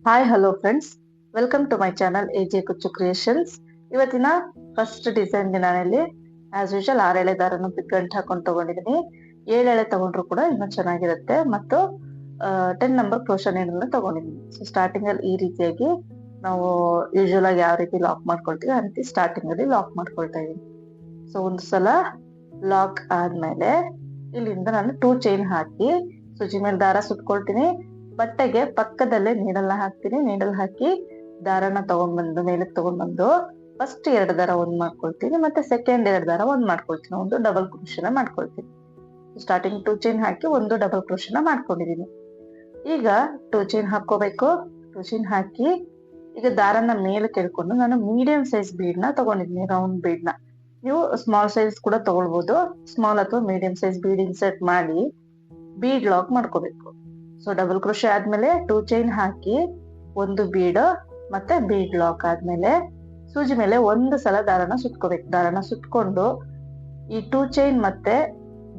Hi hello friends, welcome to my channel AJ ಕುಚ್ಚು creations. ಇವತ್ತಿನ first ಡಿಸೈನ್ಗೆ ನಾನಲ್ಲಿ ಆಸ್ ಯೂಶಲ್ 6 ಎಳೆ ದಾರನ ಗಂಟು ಹಾಕೊಂಡು ತಗೊಂಡಿದ್ದೀನಿ. 7 ಎಳೆ ತಗೊಂಡ್ರು ಕೂಡ ಇನ್ನೂ ಚೆನ್ನಾಗಿರುತ್ತೆ. ಮತ್ತು 10 ನಂಬರ್ ಕ್ರೋಶಾ ನೀಡಲ್ನ ತಗೊಂಡಿದ್ದೀನಿ. ಸೊ ಸ್ಟಾರ್ಟಿಂಗ್ ಅಲ್ಲಿ ಈ ರೀತಿಯಾಗಿ ನಾವು ಯೂಶುವಲ್ ಆಗಿ ಯಾವ ರೀತಿ ಲಾಕ್ ಮಾಡ್ಕೊಳ್ತೀವಿ ಆ ರೀತಿ ಸ್ಟಾರ್ಟಿಂಗ್ ಅಲ್ಲಿ ಲಾಕ್ ಮಾಡ್ಕೊಳ್ತಾ ಇದ್ದೀನಿ. ಸೊ ಒಂದು ಸಲ ಲಾಕ್ ಆದ್ಮೇಲೆ ಇಲ್ಲಿಂದ ನಾನು 2 ಚೈನ್ ಹಾಕಿ ಸೂಜಿ ಮೇಲೆ ದಾರ ಸುತ್ಕೊಳ್ತೀನಿ. ಬಟ್ಟೆಗೆ ಪಕ್ಕದಲ್ಲೇ ನೀಡಲ್ನ ಹಾಕ್ತೀನಿ. ನೀಡಲ್ ಹಾಕಿ ದಾರನ ತಗೊಂಡ್ಬಂದು ಮೇಲಕ್ಕೆ ತಗೊಂಡ್ಬಂದು ಫಸ್ಟ್ 2 ದಾರ ಒಂದ್ ಮಾಡ್ಕೊಳ್ತೀನಿ, ಮತ್ತೆ ಸೆಕೆಂಡ್ 2 ದಾರ ಒಂದ್ ಮಾಡ್ಕೊಳ್ತೀನಿ. ಒಂದು ಡಬಲ್ ಕ್ರೋಶನ ಮಾಡ್ಕೊಳ್ತೀನಿ. ಸ್ಟಾರ್ಟಿಂಗ್ 2 ಚೈನ್ ಹಾಕಿ ಒಂದು ಡಬಲ್ ಕ್ರೋಶನ ಮಾಡ್ಕೊಂಡಿದೀನಿ. ಈಗ 2 ಚೈನ್ ಹಾಕೋಬೇಕು. 2 ಚೈನ್ ಹಾಕಿ ಈಗ ದಾರನ ಮೇಲೆ ಕೆಳ್ಕೊಂಡು ನಾನು ಮೀಡಿಯಂ ಸೈಜ್ ಬೀಡ್ ನ ತಗೊಂಡಿದ್ದೀನಿ, ರೌಂಡ್ ಬೀಡ್ ನ. ನೀವು ಸ್ಮಾಲ್ ಸೈಜ್ ಕೂಡ ತಗೊಳ್ಬಹುದು. ಸ್ಮಾಲ್ ಅಥವಾ ಮೀಡಿಯಂ ಸೈಜ್ ಬೀಡ್ ಇನ್ಸರ್ಟ್ ಮಾಡಿ ಬೀಡ್ ಲಾಕ್ ಮಾಡ್ಕೋಬೇಕು. ಸೊ ಡಬಲ್ ಕ್ರೋಶೆ ಆದ್ಮೇಲೆ 2 ಚೈನ್ ಹಾಕಿ ಒಂದು ಬೀಡ್ ಮತ್ತೆ ಬೀಡ್ ಲಾಕ್ ಆದ್ಮೇಲೆ ಸೂಜಿ ಮೇಲೆ ಒಂದು ಸಲ ದಾರನ ಸುತ್ಕೋಬೇಕು. ದಾರನ ಸುತ್ಕೊಂಡು ಈ 2 ಚೈನ್ ಮತ್ತೆ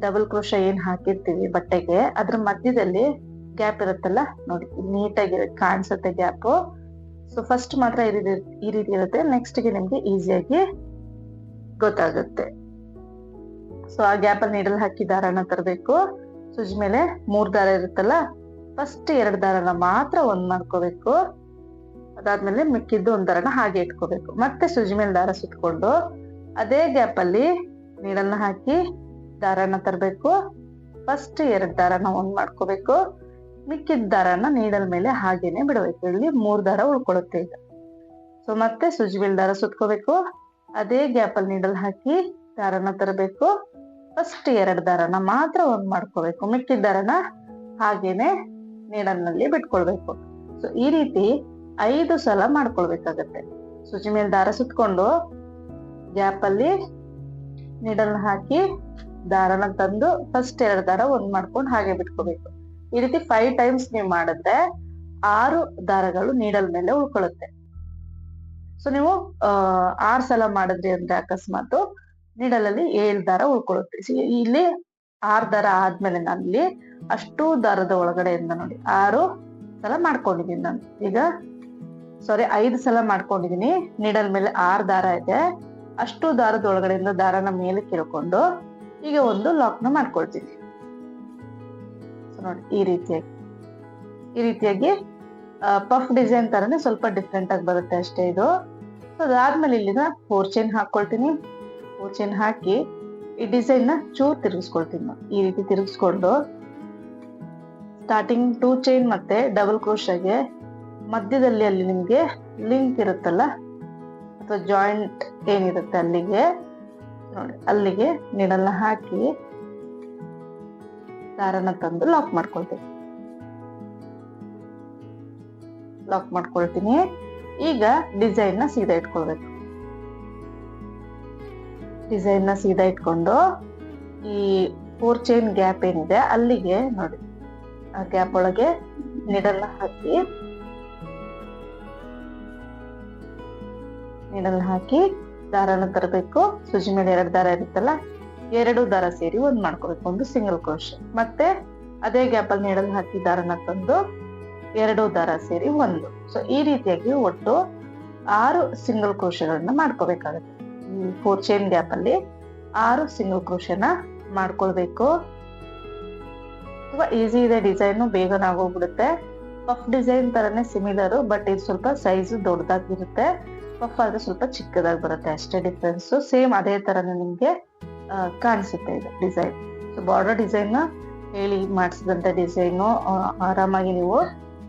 ಡಬಲ್ ಕ್ರೋಶೆ ಏನ್ ಹಾಕಿರ್ತೀವಿ ಬಟ್ಟೆಗೆ ಅದ್ರ ಮಧ್ಯದಲ್ಲಿ ಗ್ಯಾಪ್ ಇರುತ್ತಲ್ಲ ನೋಡಿ, ನೀಟಾಗಿ ಕಾಣಿಸುತ್ತೆ ಗ್ಯಾಪ್. ಸೊ ಫಸ್ಟ್ ಮಾತ್ರ ಈ ರೀತಿ ಇರುತ್ತೆ, ನೆಕ್ಸ್ಟ್ ಗೆ ನಿಮ್ಗೆ ಈಸಿಯಾಗಿ ಗೊತ್ತಾಗುತ್ತೆ. ಸೊ ಆ ಗ್ಯಾಪ್ ಅಲ್ಲಿ ನೀಡಲ್ ಹಾಕಿ ದಾರನ ತರಬೇಕು. ಸೂಜಿ ಮೇಲೆ 3 ದಾರ ಇರುತ್ತಲ್ಲ, ಫಸ್ಟ್ 2 ದಾರನ ಮಾತ್ರ ಒಂದ್ ಮಾಡ್ಕೋಬೇಕು. ಅದಾದ್ಮೇಲೆ ಮಿಕ್ಕಿದ್ದು 1 ದಾರನ ಹಾಗೆ ಇಟ್ಕೋಬೇಕು. ಮತ್ತೆ ಸೂಜಿ ಮೇಲೆ ದಾರ ಸುತ್ಕೊಂಡು ಅದೇ ಗ್ಯಾಪ್ ಅಲ್ಲಿ ನೀಡಲ್ನ ಹಾಕಿ ದಾರನ ತರಬೇಕು. ಫಸ್ಟ್ 2 ದಾರನ ಒಂದ್ ಮಾಡ್ಕೋಬೇಕು. ಮಿಕ್ಕಿದ ದಾರನ ನೀಡಲ್ ಮೇಲೆ ಹಾಗೇನೆ ಬಿಡಬೇಕು. ಇಲ್ಲಿ 3 ದಾರ ಉಳ್ಕೊಳ್ಳುತ್ತೆ ಈಗ. ಸೊ ಮತ್ತೆ ಸೂಜಿ ಮೇಲೆ ದಾರ ಸುತ್ಕೋಬೇಕು. ಅದೇ ಗ್ಯಾಪ್ ಅಲ್ಲಿ ನೀಡಲ್ ಹಾಕಿ ದಾರನ ತರಬೇಕು. ಫಸ್ಟ್ 2 ದಾರನ ಮಾತ್ರ ಒಂದ್ ಮಾಡ್ಕೋಬೇಕು. ಮಿಕ್ಕಿದ ದಾರನ ಹಾಗೇನೆ ನೀಡಲ್ನಲ್ಲಿ ಬಿಟ್ಕೊಳ್ಬೇಕು. ಸೊ ಈ ರೀತಿ 5 ಸಲ ಮಾಡ್ಕೊಳ್ಬೇಕಾಗತ್ತೆ. ಸೂಜಿ ಮೇಲೆ ದಾರ ಸುತ್ಕೊಂಡು ಗ್ಯಾಪ್ ಅಲ್ಲಿ ನೀಡಲ್ನ ಹಾಕಿ ದಾರನ ತಂದು ಫಸ್ಟ್ 2 ದಾರ ಒಂದ್ ಮಾಡ್ಕೊಂಡು ಹಾಗೆ ಬಿಟ್ಕೋಬೇಕು. ಈ ರೀತಿ 5 ಟೈಮ್ಸ್ ನೀವು ಮಾಡಿದ್ರೆ 6 ದಾರಗಳು ನೀಡಲ್ ಮೇಲೆ ಉಳ್ಕೊಳ್ಳುತ್ತೆ. ಸೊ ನೀವು 6 ಸಲ ಮಾಡಿದ್ರಿ ಅಂದ್ರೆ ಅಕಸ್ಮಾತ್ ನೀಡಲಲ್ಲಿ 7 ದಾರ ಉಳ್ಕೊಳ್ಳುತ್ತೆ. ಇಲ್ಲಿ 6 ದಾರ ಆದ್ಮೇಲೆ ನಾನಿಲ್ಲಿ ಅಷ್ಟು ದಾರದ ಒಳಗಡೆಯಿಂದ ನೋಡಿ 6 ಸಲ ಮಾಡ್ಕೊಂಡಿದೀನಿ ನಾನು. ಈಗ 5 ಸಲ ಮಾಡ್ಕೊಂಡಿದೀನಿ. ನೀಡಲ್ ಮೇಲೆ 6 ದಾರ ಇದೆ. ಅಷ್ಟು ದಾರದ ಒಳಗಡೆಯಿಂದ ದಾರನ ಮೇಲೆ ಕೇಳ್ಕೊಂಡು ಈಗ ಒಂದು ಲಾಕ್ ನ ಮಾಡ್ಕೊಳ್ತೀನಿ. ನೋಡಿ ಈ ರೀತಿಯಾಗಿ ಪಫ್ ಡಿಸೈನ್ ತರನೇ ಸ್ವಲ್ಪ ಡಿಫ್ರೆಂಟ್ ಆಗಿ ಬರುತ್ತೆ ಅಷ್ಟೇ ಇದು. ಸೊ ಅದಾದ್ಮೇಲೆ ಇಲ್ಲಿಂದ 4 ಚೈನ್ ಹಾಕೊಳ್ತೀನಿ. 4 ಚೈನ್ ಹಾಕಿ ಈ ಡಿಸೈನ್ ನ ಚೂರ್ ತಿರುಗಿಸ್ಕೊಳ್ತೀನಿ. ಈ ರೀತಿ ತಿರುಗಿಸ್ಕೊಂಡು ಸ್ಟಾರ್ಟಿಂಗ್ 2 ಚೈನ್ ಮತ್ತೆ ಡಬಲ್ ಕ್ರೋಶಾಗೆ ಮಧ್ಯದಲ್ಲಿ ಅಲ್ಲಿ ನಿಮ್ಗೆ ಲಿಂಕ್ ಇರುತ್ತಲ್ಲ ಅಥವಾ ಜಾಯಿಂಟ್ ಏನಿರುತ್ತೆ ಅಲ್ಲಿಗೆ ನೋಡಿ, ಅಲ್ಲಿಗೆ ನೀಡಲ್ನ ಹಾಕಿ ದಾರನ ತಂದು ಲಾಕ್ ಮಾಡ್ಕೊಳ್ತೀನಿ. ಈಗ ಡಿಸೈನ್ ನ ಸೀದಾ ಇಟ್ಕೊಳ್ಬೇಕು. ಡಿಸೈನ್ ನ ಸೀದಾ ಇಟ್ಕೊಂಡು ಈ 4 ಚೈನ್ ಗ್ಯಾಪ್ ಏನಿದೆ ಅಲ್ಲಿಗೆ ನೋಡಿ, ಆ ಗ್ಯಾಪ್ ಒಳಗೆ ನೀಡಲ್ನ ಹಾಕಿ ದಾರನ ತರಬೇಕು. ಸೂಜಿ ಮೇಲೆ 2 ದಾರ ಇರುತ್ತಲ್ಲ, 2 ದಾರ ಸೇರಿ ಒಂದ್ ಮಾಡ್ಕೋಬೇಕು, ಒಂದು ಸಿಂಗಲ್ ಕ್ರೋಶೆ. ಮತ್ತೆ ಅದೇ ಗ್ಯಾಪ್ ಅಲ್ಲಿ ನೀಡಲ್ ಹಾಕಿ ದಾರನ ತಂದು 2 ದಾರ ಸೇರಿ ಒಂದು. ಸೊ ಈ ರೀತಿಯಾಗಿ ಒಟ್ಟು 6 ಸಿಂಗಲ್ ಕ್ರೋಶೆಗಳನ್ನ ಮಾಡ್ಕೋಬೇಕಾಗುತ್ತೆ. ಈ 4 ಚೈನ್ ಗ್ಯಾಪ್ ಅಲ್ಲಿ 6 ಸಿಂಗಲ್ ಕ್ರೋಶೆನ ಮಾಡ್ಕೊಳ್ಬೇಕು. ತುಂಬಾ ಈಸಿ ಇದೆ ಡಿಸೈನ್, ಬೇಗನೆ ಆಗೋಗ್ಬಿಡುತ್ತೆ. ಪಫ್ ಡಿಸೈನ್ ತರನೇ ಸಿಮಿಲರ್, ಬಟ್ ಇದು ಸ್ವಲ್ಪ ಸೈಜ್ ದೊಡ್ಡದಾಗಿರುತ್ತೆ. ಪಫ್ ಆದ್ರೆ ಸ್ವಲ್ಪ ಚಿಕ್ಕದಾಗಿ ಬರುತ್ತೆ, ಅಷ್ಟೇ ಡಿಫ್ರೆನ್ಸ್. ಸೇಮ್ ಅದೇ ತರನೇ ನಿಮ್ಗೆ ಕಾಣಿಸುತ್ತೆ ಇದು ಡಿಸೈನ್. ಸೊ ಬಾರ್ಡರ್ ಡಿಸೈನ್ ಹೇಳಿ ಮಾಡಿಸಿದಂತ ಡಿಸೈನು ಆರಾಮಾಗಿ ನೀವು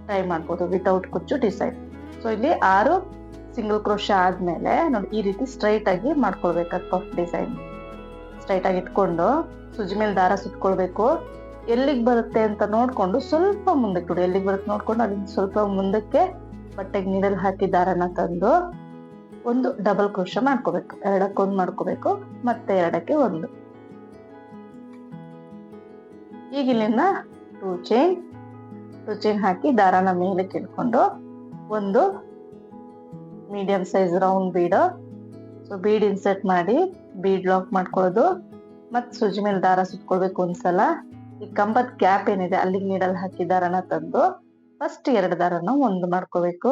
ಟ್ರೈ ಮಾಡ್ಬೋದು ವಿತೌಟ್ ಕುಚ್ಚು ಡಿಸೈನ್. ಸೊ ಇಲ್ಲಿ 6 ಸಿಂಗಲ್ ಕ್ರೋಶೆ ಆದ್ಮೇಲೆ ನೋಡಿ ಈ ರೀತಿ ಸ್ಟ್ರೈಟ್ ಆಗಿ ಮಾಡ್ಕೊಳ್ಬೇಕಾದ ಪಫ್ ಡಿಸೈನ್. ಸ್ಟ್ರೈಟ್ ಆಗಿ ಇಟ್ಕೊಂಡು ಸೂಜಿ ಮೇಲೆ ದಾರ ಸುತ್ಕೊಳ್ಬೇಕು. ಎಲ್ಲಿಗೆ ಬರುತ್ತೆ ಅಂತ ನೋಡ್ಕೊಂಡು ಸ್ವಲ್ಪ ಮುಂದಕ್ಕೆ ನೋಡಿ, ಎಲ್ಲಿಗೆ ಬರುತ್ತೆ ನೋಡ್ಕೊಂಡು ಅಲ್ಲಿಂದ ಸ್ವಲ್ಪ ಮುಂದಕ್ಕೆ ಬಟ್ಟೆಗೆ ನೀಡಲ್ ಹಾಕಿ ದಾರನ ತಂದು ಒಂದು ಡಬಲ್ ಕ್ರೋಶೆ ಮಾಡ್ಕೋಬೇಕು. 2ಕ್ಕೆ1 ಮಾಡ್ಕೋಬೇಕು, ಮತ್ತೆ 2ಕ್ಕೆ 1. ಈಗ ಇಲ್ಲಿಂದ 2 ಚೈನ್ ಹಾಕಿ ದಾರನ ಮೇಲೆ ಇಟ್ಕೊಂಡು ಒಂದು medium size round bead. So bead insert ಮಾಡಿ ಬೀಡ್ ಲಾಕ್ ಮಾಡ್ಕೊಳ್ಳೋದು. ಮತ್ ಸೂಜಿ ಮೇಲೆ ದಾರ ಸುತ್ಕೊಳ್ಬೇಕು ಒಂದ್ಸಲ. ಈ ಕಂಬದ ಗ್ಯಾಪ್ ಏನಿದೆ ಅಲ್ಲಿಗೆ ನೀಡಲ್ ಹಾಕಿ ದಾರನ ತಂದು ಫಸ್ಟ್ 2 ದಾರನ ಒಂದು ಮಾಡ್ಕೋಬೇಕು,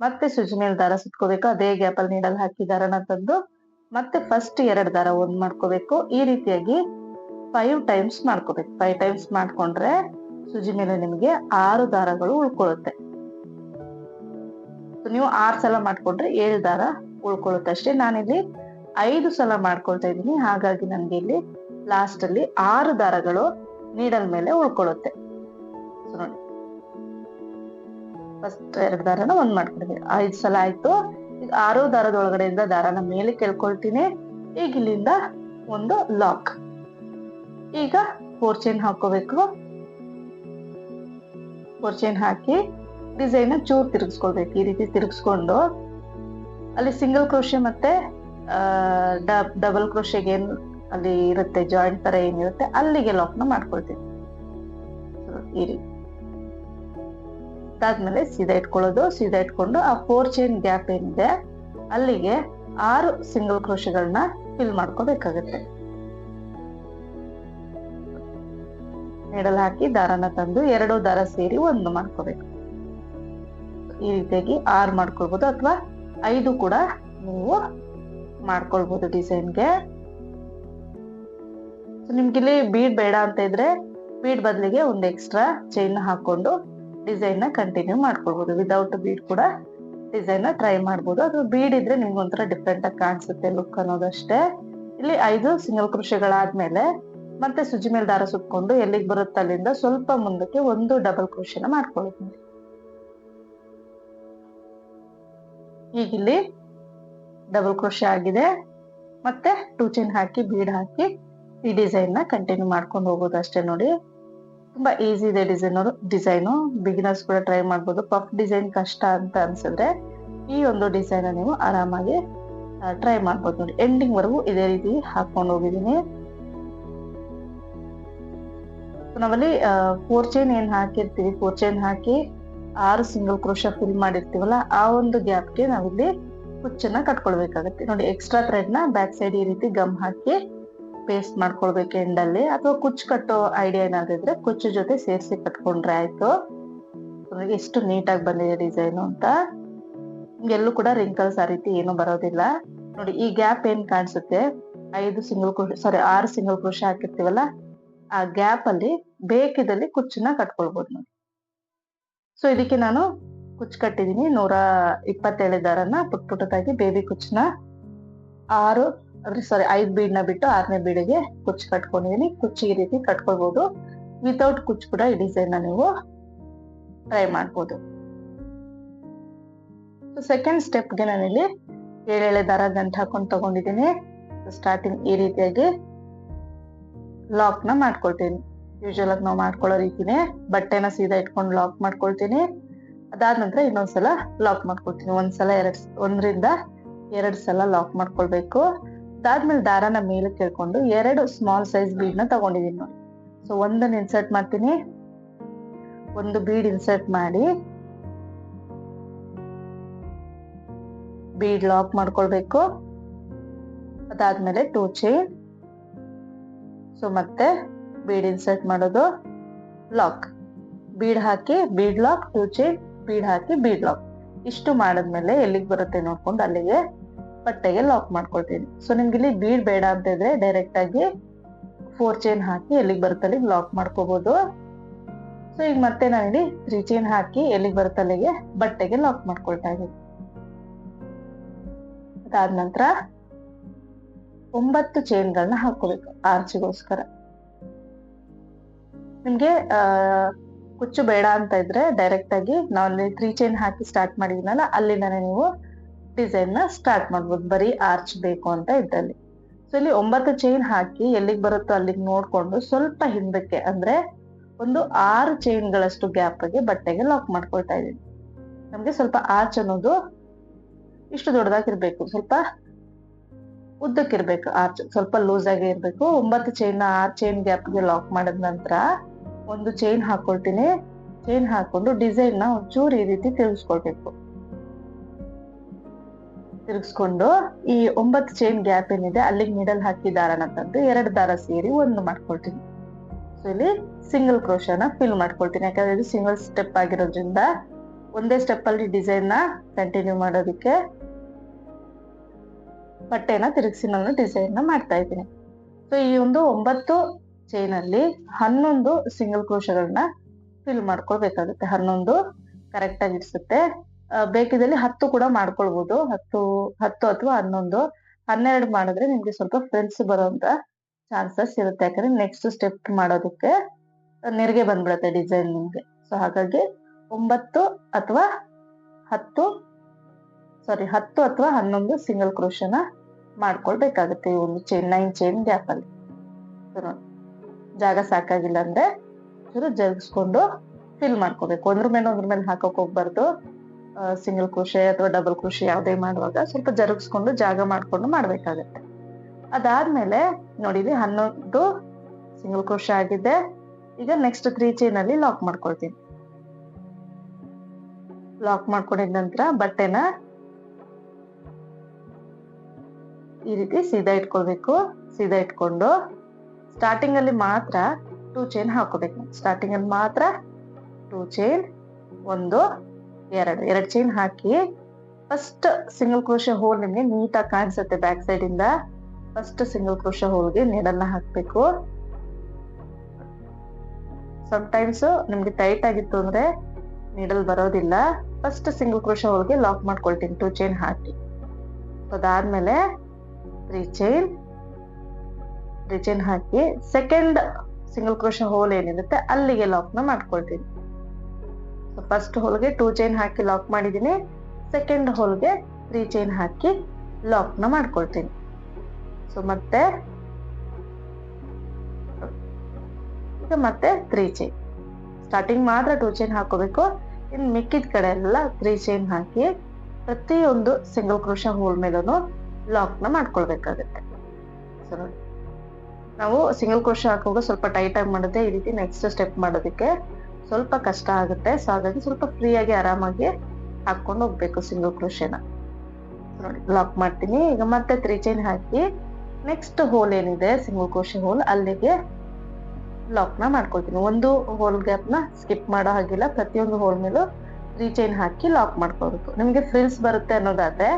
ಮತ್ತೆ ಸೂಜಿ ಮೇಲೆ ದಾರ ಸುತ್ಕೋಬೇಕು. ಅದೇ ಗ್ಯಾಪ್ ಅಲ್ಲಿ ನೀಡಲ್ ಹಾಕಿ ದಾರನ ತಂದು ಮತ್ತೆ ಫಸ್ಟ್ 2 ದಾರ ಒಂದ್ ಮಾಡ್ಕೋಬೇಕು. ಈ ರೀತಿಯಾಗಿ 5 ಟೈಮ್ಸ್ ಮಾಡ್ಕೋಬೇಕು. 5 ಟೈಮ್ಸ್ ಮಾಡ್ಕೊಂಡ್ರೆ ಸೂಜಿ ಮೇಲೆ ನಿಮಗೆ 6 ದಾರಗಳು ಉಳ್ಕೊಳ್ಳುತ್ತೆ. ನೀವು 6 ಸಲ ಮಾಡ್ಕೊಂಡ್ರೆ 7 ದಾರ ಉಳ್ಕೊಳ್ಳುತ್ತೆ ಅಷ್ಟೇ. ನಾನಿಲ್ಲಿ 5 ಸಲ ಮಾಡ್ಕೊಳ್ತಾ ಇದ್ದೀನಿ, ಹಾಗಾಗಿ ನನ್ಗೆ ಇಲ್ಲಿ ಲಾಸ್ಟ್ ಅಲ್ಲಿ 6 ದಾರಗಳು ನೀಡಲ್ ಮೇಲೆ ಉಳ್ಕೊಳ್ಳುತ್ತೆ. ನೋಡಿ, ಫಸ್ಟ್ 2 ದಾರನ ಒಂದ್ ಮಾಡ್ಕೊಂಡಿದ್ದೀನಿ, 5 ಸಲ ಆಯ್ತು. ಈಗ 6 ದಾರದ ಒಳಗಡೆಯಿಂದ ದಾರನ ಮೇಲೆ ಕೇಳ್ಕೊಳ್ತೀನಿ. ಈಗ ಇಲ್ಲಿಂದ ಒಂದು ಲಾಕ್. ಈಗ 4 ಚೈನ್ ಹಾಕೋಬೇಕು. 4 ಚೈನ್ ಹಾಕಿ ಡಿಸೈನ್ ಚೂರ್ ತಿರುಗಿಸ್ಕೊಳ್ಬೇಕು. ಈ ರೀತಿ ತಿರುಗಿಸ್ಕೊಂಡು ಅಲ್ಲಿ ಸಿಂಗಲ್ ಕ್ರೋಶೆ ಮತ್ತೆ ಡಬಲ್ ಕ್ರೋಶೆಗೆ ಏನ್ ಅಲ್ಲಿ ಇರುತ್ತೆ ಜಾಯಿಂಟ್ ತರ ಏನಿರುತ್ತೆ ಅಲ್ಲಿಗೆ ಲಾಕ್ ನ ಮಾಡ್ಕೊಳ್ತೀವಿ. ಈ ರೀತಿ ಅದಾದ್ಮೇಲೆ ಸೀದಾ ಇಟ್ಕೊಳ್ಳೋದು. ಸೀದಾ ಇಟ್ಕೊಂಡು ಆ 4 ಚೈನ್ ಗ್ಯಾಪ್ ಏನಿದೆ ಅಲ್ಲಿಗೆ 6 ಸಿಂಗಲ್ ಕ್ರೋಶೆಗಳನ್ನ ಫಿಲ್ ಮಾಡ್ಕೋಬೇಕಾಗತ್ತೆ. ನೀಡಲ್ ಹಾಕಿ ದಾರನ ತಂದು 2 ದಾರ ಸೇರಿ ಒಂದು ಮಾಡ್ಕೋಬೇಕು. ಈ ರೀತಿಯಾಗಿ 6 ಮಾಡ್ಕೊಳ್ಬಹುದು ಅಥವಾ 5 ಕೂಡ ನೀವು ಮಾಡ್ಕೊಳ್ಬಹುದು ಡಿಸೈನ್ಗೆ. ನಿಮ್ಗೆ ಇಲ್ಲಿ ಬೀಡ್ ಬೇಡ ಅಂತ ಇದ್ರೆ ಬೀಡ್ ಬದಲಿಗೆ ಒಂದು ಎಕ್ಸ್ಟ್ರಾ ಚೈನ್ ಹಾಕೊಂಡು ಡಿಸೈನ್ ನ ಕಂಟಿನ್ಯೂ ಮಾಡ್ಕೊಳ್ಬಹುದು. ವಿದೌಟ್ ಬೀಡ್ ಕೂಡ ಡಿಸೈನ್ ನ ಟ್ರೈ ಮಾಡ್ಬೋದು. ಅಥವಾ ಬೀಡ್ ಇದ್ರೆ ನಿಮ್ಗೆ ಒಂಥರ ಡಿಫ್ರೆಂಟ್ ಆಗಿ ಕಾಣಿಸುತ್ತೆ ಲುಕ್ ಅನ್ನೋದಷ್ಟೇ. ಇಲ್ಲಿ 5 ಸಿಂಗಲ್ ಕ್ರೋಶೆಗಳಾದ್ಮೇಲೆ ಮತ್ತೆ ಸೂಜಿ ಮೇಲೆ ದಾರ ಸುತ್ಕೊಂಡು ಎಲ್ಲಿಗೆ ಬರುತ್ತೆ ಅಲ್ಲಿಂದ ಸ್ವಲ್ಪ ಮುಂದಕ್ಕೆ ಒಂದು ಡಬಲ್ ಕ್ರೋಶೆನ ಮಾಡ್ಕೊಳ್ತೀನಿ. ಈಗಿಲ್ಲಿ ಡಬಲ್ ಕ್ರೋಶೆ ಆಗಿದೆ. ಮತ್ತೆ 2 ಚೈನ್ ಹಾಕಿ ಬೀಡ್ ಹಾಕಿ ಈ ಡಿಸೈನ್ ನ ಕಂಟಿನ್ಯೂ ಮಾಡ್ಕೊಂಡು ಹೋಗೋದು ಅಷ್ಟೇ. ನೋಡಿ, ತುಂಬಾ ಈಸಿ ಇದೆ ಡಿಸೈನು. ಬಿಗಿನರ್ಸ್ ಕೂಡ ಟ್ರೈ ಮಾಡ್ಬೋದು. ಪಫ್ ಡಿಸೈನ್ ಕಷ್ಟ ಅಂತ ಅನ್ಸಿದ್ರೆ ಈ ಒಂದು ಡಿಸೈನ್ ನೀವು ಆರಾಮಾಗಿ ಟ್ರೈ ಮಾಡ್ಬೋದು. ನೋಡಿ, ಎಂಡಿಂಗ್ ವರೆಗೂ ಇದೇ ರೀತಿ ಹಾಕೊಂಡು ಹೋಗಿದ್ದೀನಿ. ನಾವಲ್ಲಿ 4 ಚೈನ್ ಏನ್ ಹಾಕಿರ್ತೀವಿ, 4 ಚೈನ್ ಹಾಕಿ 6 ಸಿಂಗಲ್ ಕ್ರೋಶ ಫಿಲ್ ಮಾಡಿರ್ತೀವಲ್ಲ ಆ ಒಂದು ಗ್ಯಾಪ್ಗೆ ನಾವಿಲ್ಲಿ ಕುಚ್ಚನ್ನ ಕಟ್ಕೊಳ್ಬೇಕಾಗತ್ತೆ. ನೋಡಿ, ಎಕ್ಸ್ಟ್ರಾ ಥ್ರೆಡ್ ನ ಬ್ಯಾಕ್ ಸೈಡ್ ಈ ರೀತಿ ಗಮ್ ಹಾಕಿ ಪೇಸ್ಟ್ ಮಾಡ್ಕೊಳ್ಬೇಕು ಎಂಡಲ್ಲಿ. ಅಥವಾ ಕುಚ್ಚು ಕಟ್ಟೋ ಐಡಿಯಾ ಏನಾದ್ರು ಇದ್ರೆ ಕುಚ್ಚು ಜೊತೆ ಸೇರಿಸಿ ಕಟ್ಕೊಂಡ್ರೆ ಆಯ್ತು. ಎಷ್ಟು ನೀಟಾಗಿ ಬಂದಿದೆ ಡಿಸೈನ್ ಅಂತ. ಎಲ್ಲೂ ಕೂಡ ರಿಂಕಲ್ಸ್ ಆ ರೀತಿ ಏನು ಬರೋದಿಲ್ಲ. ನೋಡಿ, ಈ ಗ್ಯಾಪ್ ಏನ್ ಕಾಣಿಸುತ್ತೆ 6 ಸಿಂಗಲ್ ಕ್ರೋಶ ಹಾಕಿರ್ತೀವಲ್ಲ ಆ ಗ್ಯಾಪ್ ಅಲ್ಲಿ ಬೇಕಿದಲ್ಲಿ ಕುಚ್ಚನ್ನ ಕಟ್ಕೊಳ್ಬಹುದು ನೋಡಿ. ಸೊ ಇದಕ್ಕೆ ನಾನು ಕುಚ್ಚು ಕಟ್ಟಿದೀನಿ 127 ದಾರನ ಪುಟ್ ಪುಟ್ಟದಾಗಿ ಬೇಬಿ ಕುಚ್ಚನ್ನ 5 ಬೀಡ್ನ ಬಿಟ್ಟು 6ನೇ ಬೀಡಿಗೆ ಕುಚ್ಚು ಕಟ್ಕೊಂಡಿದೀನಿ. ಕುಚ್ಚು ಈ ರೀತಿ ಕಟ್ಕೊಳ್ಬಹುದು. ವಿತೌಟ್ ಕುಚ್ಚು ಕೂಡ ಈ ಡಿಸೈನ್ ನ ನೀವು ಟ್ರೈ ಮಾಡ್ಬೋದು. ಸೆಕೆಂಡ್ ಸ್ಟೆಪ್ಗೆ ನಾನಿಲ್ಲಿ 7 ದಾರ ಗಂಟು ಹಾಕೊಂಡು ತಗೊಂಡಿದ್ದೀನಿ. ಸ್ಟಾರ್ಟಿಂಗ್ ಈ ರೀತಿಯಾಗಿ ಲಾಕ್ ನ ಮಾಡ್ಕೊಳ್ತೀನಿ. ಯೂಶುವಲ್ ಆಗಿ ನಾವು ಮಾಡ್ಕೊಳ್ಳೋ ರೀತಿನೇ ಬಟ್ಟೆನ ಸೀದಾ ಇಟ್ಕೊಂಡು ಲಾಕ್ ಮಾಡ್ಕೊಳ್ತೀನಿ. ಅದಾದ ನಂತರ ಇನ್ನೊಂದ್ಸಲ ಲಾಕ್ ಮಾಡ್ಕೊಳ್ತೀನಿ. 1 ರಿಂದ 2 ಸಲ ಲಾಕ್ ಮಾಡ್ಕೊಳ್ಬೇಕು. ಅದಾದ್ಮೇಲೆ ದಾರನ ಮೇಲೆ ಕೇಳ್ಕೊಂಡು 2 ಸ್ಮಾಲ್ ಸೈಜ್ ಬೀಡ್ ನ ತಗೊಂಡಿದೀನಿ ನೋಡಿ. ಸೊ ಒಂದನ್ನ ಇನ್ಸರ್ಟ್ ಮಾಡ್ತೀನಿ. ಒಂದು ಬೀಡ್ ಇನ್ಸರ್ಟ್ ಮಾಡಿ ಬೀಡ್ ಲಾಕ್ ಮಾಡ್ಕೊಳ್ಬೇಕು. ಅದಾದ್ಮೇಲೆ 2 ಚೈನ್. ಸೊ ಮತ್ತೆ ಬೀಡ್ ಇನ್ಸರ್ಟ್ ಮಾಡೋದು, ಲಾಕ್, ಬೀಡ್ ಹಾಕಿ ಬೀಡ್ ಲಾಕ್, 2 ಚೈನ್, ಬೀಡ್ ಹಾಕಿ ಬೀಡ್ ಲಾಕ್. ಇಷ್ಟು ಮಾಡಿದ್ಮೇಲೆ ಎಲ್ಲಿಗೆ ಬರುತ್ತೆ ನೋಡ್ಕೊಂಡು ಅಲ್ಲಿಗೆ ಬಟ್ಟೆಗೆ ಲಾಕ್ ಮಾಡ್ಕೊಳ್ತೀನಿ. ಸೊ ನಿಮ್ಗೆ ಇಲ್ಲಿ ಬೀಡ್ ಬೇಡ ಅಂತ ಇದ್ರೆ ಡೈರೆಕ್ಟ್ ಆಗಿ 4 ಚೈನ್ ಹಾಕಿ ಎಲ್ಲಿಗೆ ಬರುತ್ತೆ ಅಲ್ಲಿಗೆ ಲಾಕ್ ಮಾಡ್ಕೋಬಹುದು. ಸೊ ಈಗ ಮತ್ತೆ ನಾನಿಲ್ಲಿ 3 ಚೈನ್ ಹಾಕಿ ಎಲ್ಲಿಗೆ ಬರುತ್ತೆ ಅಲ್ಲಿಗೆ ಬಟ್ಟೆಗೆ ಲಾಕ್ ಮಾಡ್ಕೊಳ್ತಾ ಇದ್ದೀನಿ. ಅದಾದ ನಂತರ 9 ಚೈನ್ಗಳನ್ನ ಹಾಕೋಬೇಕು ಆರ್ಚ್ಗೋಸ್ಕರ. ನಿಮ್ಗೆ ಕುಚ್ಚು ಬೇಡ ಅಂತ ಇದ್ರೆ ಡೈರೆಕ್ಟ್ ಆಗಿ ನಾವು 3 ಚೈನ್ ಹಾಕಿ ಸ್ಟಾರ್ಟ್ ಮಾಡಿದ್ನಲ್ಲ ಅಲ್ಲಿಂದಾನೆ ನೀವು ಡಿಸೈನ್ ನ ಸ್ಟಾರ್ಟ್ ಮಾಡ್ಬೋದು, ಬರೀ ಆರ್ಚ್ ಬೇಕು ಅಂತ ಇದ್ದಲ್ಲಿ. ಸೊ ಇಲ್ಲಿ 9 ಚೈನ್ ಹಾಕಿ ಎಲ್ಲಿಗೆ ಬರುತ್ತೋ ಅಲ್ಲಿಗೆ ನೋಡ್ಕೊಂಡು ಸ್ವಲ್ಪ ಹಿಂದಕ್ಕೆ ಅಂದ್ರೆ ಒಂದು 6 ಚೈನ್ಗಳಷ್ಟು ಗ್ಯಾಪ್ಗೆ ಬಟ್ಟೆಗೆ ಲಾಕ್ ಮಾಡ್ಕೊಳ್ತಾ ಇದ್ದೀನಿ. ನಮ್ಗೆ ಸ್ವಲ್ಪ ಆರ್ಚ್ ಅನ್ನೋದು ಇಷ್ಟು ದೊಡ್ಡದಾಗಿರ್ಬೇಕು, ಸ್ವಲ್ಪ ಉದ್ದಕ್ಕಿರ್ಬೇಕು. ಆರ್ಚ್ ಸ್ವಲ್ಪ ಲೂಸ್ ಆಗಿ ಇರ್ಬೇಕು. 9 ಚೈನ್ 6 ಚೈನ್ ಗ್ಯಾಪ್ಗೆ ಲಾಕ್ ಮಾಡಿದ ನಂತರ ಒಂದು ಚೈನ್ ಹಾಕೊಳ್ತೀನಿ. ಚೈನ್ ಹಾಕೊಂಡು ಡಿಸೈನ್ ನ ಒಂಚೂರು ಈ ರೀತಿ ತಿರುಗಿಸ್ಕೊಳ್ಬೇಕು. ತಿರುಗಿಸ್ಕೊಂಡು ಈ 9 ಚೈನ್ ಗ್ಯಾಪ್ ಏನಿದೆ ಅಲ್ಲಿಗೆ ನೀಡಲ್ ಹಾಕಿ ದಾರನ ತಂದು 2 ದಾರ ಸೇರಿ ಒಂದು ಮಾಡ್ಕೊಳ್ತೀನಿ. ಸೊ ಇಲ್ಲಿ ಸಿಂಗಲ್ ಕ್ರೋಶನ ಫಿಲ್ ಮಾಡ್ಕೊಳ್ತೀನಿ, ಯಾಕಂದ್ರೆ ಇದು ಸಿಂಗಲ್ ಸ್ಟೆಪ್ ಆಗಿರೋದ್ರಿಂದ ಒಂದೇ ಸ್ಟೆಪ್ ಅಲ್ಲಿ ಡಿಸೈನ್ ನ ಕಂಟಿನ್ಯೂ ಮಾಡೋದಕ್ಕೆ ಬಟ್ಟೆನ ತಿರುಗಿಸಿ ನಾನು ಡಿಸೈನ್ ನ ಮಾಡ್ತಾ ಇದ್ದೀನಿ. ಸೊ ಈ ಒಂದು 9 ಚೈನ್ ಅಲ್ಲಿ 11 ಸಿಂಗಲ್ ಕ್ರೋಶಗಳನ್ನ ಫಿಲ್ ಮಾಡ್ಕೊಳ್ಬೇಕಾಗುತ್ತೆ. 11 ಕರೆಕ್ಟ್ ಆಗಿ ಇಡ್ಸುತ್ತೆ. ಬೇಕಿದಲ್ಲಿ 10 ಕೂಡ ಮಾಡ್ಕೊಳ್ಬಹುದು. 10 ಅಥವಾ 11, 12 ಮಾಡಿದ್ರೆ ನಿಮ್ಗೆ ಸ್ವಲ್ಪ ಫ್ರಿಲ್ಸ್ ಬರುವಂತ ಚಾನ್ಸಸ್ ಇರುತ್ತೆ, ಯಾಕಂದ್ರೆ ನೆಕ್ಸ್ಟ್ ಸ್ಟೆಪ್ ಮಾಡೋದಕ್ಕೆ ನೆರಿಗೆ ಬಂದ್ಬಿಡುತ್ತೆ ಡಿಸೈನ್ ನಿಮ್ಗೆ. ಸೊ ಹಾಗಾಗಿ 9 ಅಥವಾ 10 ಅಥವಾ 11 ಸಿಂಗಲ್ ಕ್ರೋಶನ ಮಾಡ್ಕೊಳ್ಬೇಕಾಗುತ್ತೆ ಈ ಒಂದು 9 ಚೈನ್ ಗ್ಯಾಪ್ ಅಲ್ಲಿ. ಜಾಗ ಸಾಕಾಗಿಲ್ಲ ಅಂದ್ರೆ ಚೂರು ಜರುಗಿಸ್ಕೊಂಡು ಫಿಲ್ ಮಾಡ್ಕೋಬೇಕು. ಒಂದ್ರ ಮೇಲೆ ಹಾಕಕ್ ಹೋಗ್ಬಾರ್ದು. ಸಿಂಗಲ್ ಕ್ರೋಶೆ ಅಥವಾ ಡಬಲ್ ಕ್ರೋಶೆ ಯಾವುದೇ ಮಾಡುವಾಗ ಸ್ವಲ್ಪ ಜರುಗಿಸ್ಕೊಂಡು ಜಾಗ ಮಾಡ್ಕೊಂಡು ಮಾಡ್ಬೇಕಾಗತ್ತೆ. ಅದಾದ್ಮೇಲೆ ನೋಡಿ, 11 ಸಿಂಗಲ್ ಕ್ರೋಶೆ ಆಗಿದೆ. ಈಗ ನೆಕ್ಸ್ಟ್ 3 ಚೈನ್ ಅಲ್ಲಿ ಲಾಕ್ ಮಾಡ್ಕೊಳ್ತೀನಿ. ಲಾಕ್ ಮಾಡ್ಕೊಂಡಿದ ನಂತರ ಬಟ್ಟೆನ ಈ ರೀತಿ ಸೀದಾ ಇಟ್ಕೊಳ್ಬೇಕು. ಸೀದಾ ಇಟ್ಕೊಂಡು ಸ್ಟಾರ್ಟಿಂಗ್ ಅಲ್ಲಿ ಮಾತ್ರ 2 ಚೈನ್ ಹಾಕೋಬೇಕು. ಸ್ಟಾರ್ಟಿಂಗ್ ಅಲ್ಲಿ ಮಾತ್ರ 2 ಚೈನ್, 1 2 ಚೈನ್ ಹಾಕಿ ಫಸ್ಟ್ ಸಿಂಗಲ್ ಕ್ರೋಶೆ ಹೋಲ್ ನಿಮ್ಗೆ ನೀಟಾಗಿ ಕಾಣಿಸುತ್ತೆ ಬ್ಯಾಕ್ ಸೈಡ್ ಇಂದ. ಫಸ್ಟ್ ಸಿಂಗಲ್ ಕ್ರೋಶೆ ಹೋಲ್ಗೆ ನೀಡಲ್ನ ಹಾಕ್ಬೇಕು. ಸಮ್ಟೈಮ್ಸ್ ನಿಮ್ಗೆ ಟೈಟ್ ಆಗಿತ್ತು ಅಂದ್ರೆ ನೀಡಲ್ ಬರೋದಿಲ್ಲ. ಫಸ್ಟ್ ಸಿಂಗಲ್ ಕ್ರೋಶೆ ಹೋಲ್ಗೆ ಲಾಕ್ ಮಾಡ್ಕೊಳ್ತೀನಿ 2 ಚೈನ್ ಹಾಕಿ. ಅದಾದ್ಮೇಲೆ 3 ಚೈನ್ ಹಾಕಿ ಸೆಕೆಂಡ್ ಸಿಂಗಲ್ ಕ್ರೋಶೆ ಹೋಲ್ ಏನಿರುತ್ತೆ ಅಲ್ಲಿಗೆ ಲಾಕ್ ನ ಮಾಡ್ಕೊಳ್ತೀನಿ. ಫಸ್ಟ್ ಹೋಲ್ಗೆ 2 ಚೈನ್ ಹಾಕಿ ಲಾಕ್ ಮಾಡಿದೀನಿ. ಸೆಕೆಂಡ್ ಹೋಲ್ಗೆ 3 ಚೈನ್ ಹಾಕಿ ಲಾಕ್ ನ ಮಾಡ್ಕೊಳ್ತೀನಿ. ಸೊ ಮತ್ತೆ 3 ಚೈನ್. ಸ್ಟಾರ್ಟಿಂಗ್ ಮಾತ್ರ 2 ಚೈನ್ ಹಾಕೋಬೇಕು. ಇನ್ನು ಮಿಕ್ಕಿದ ಕಡೆ ಎಲ್ಲ 3 ಚೈನ್ ಹಾಕಿ ಪ್ರತಿಯೊಂದು ಸಿಂಗಲ್ ಕ್ರೋಶೆ ಹೋಲ್ ಮೇಲೂ ಲಾಕ್ ನ ಮಾಡ್ಕೊಳ್ಬೇಕಾಗತ್ತೆ. ಸೊ ನೋಡಿ, ನಾವು ಸಿಂಗಲ್ ಕ್ರೋಶೆ ಹಾಕುವಾಗ ಸ್ವಲ್ಪ ಟೈಟ್ ಆಗಿ ಮಾಡುತ್ತೆ. ಈ ರೀತಿ ನೆಕ್ಸ್ಟ್ ಸ್ಟೆಪ್ ಮಾಡೋದಕ್ಕೆ ಸ್ವಲ್ಪ ಕಷ್ಟ ಆಗುತ್ತೆ. ಸೊ ಹಾಗಾಗಿ ಸ್ವಲ್ಪ ಫ್ರೀ ಆಗಿ ಆರಾಮಾಗಿ ಹಾಕೊಂಡು ಹೋಗ್ಬೇಕು ಸಿಂಗಲ್ ಕ್ರೋಶೆನ. ನೋಡಿ, ಲಾಕ್ ಮಾಡ್ತೀನಿ. ಈಗ ಮತ್ತೆ 3 ಚೈನ್ ಹಾಕಿ ನೆಕ್ಸ್ಟ್ ಹೋಲ್ ಏನಿದೆ ಸಿಂಗಲ್ ಕ್ರೋಶೆ ಹೋಲ್ ಅಲ್ಲಿಗೆ ಲಾಕ್ ನ ಮಾಡ್ಕೊಳ್ತೀನಿ. ಒಂದು ಹೋಲ್ ಗ್ಯಾಪ್ ನ ಸ್ಕಿಪ್ ಮಾಡೋ ಹಾಗಿಲ್ಲ. ಪ್ರತಿಯೊಂದು ಹೋಲ್ ಮೇಲೂ 3 ಚೈನ್ ಹಾಕಿ ಲಾಕ್ ಮಾಡ್ಕೋಬೇಕು. ನಿಮ್ಗೆ ಫ್ರಿಲ್ಸ್ ಬರುತ್ತೆ ಅನ್ನೋದಾದ್ರೆ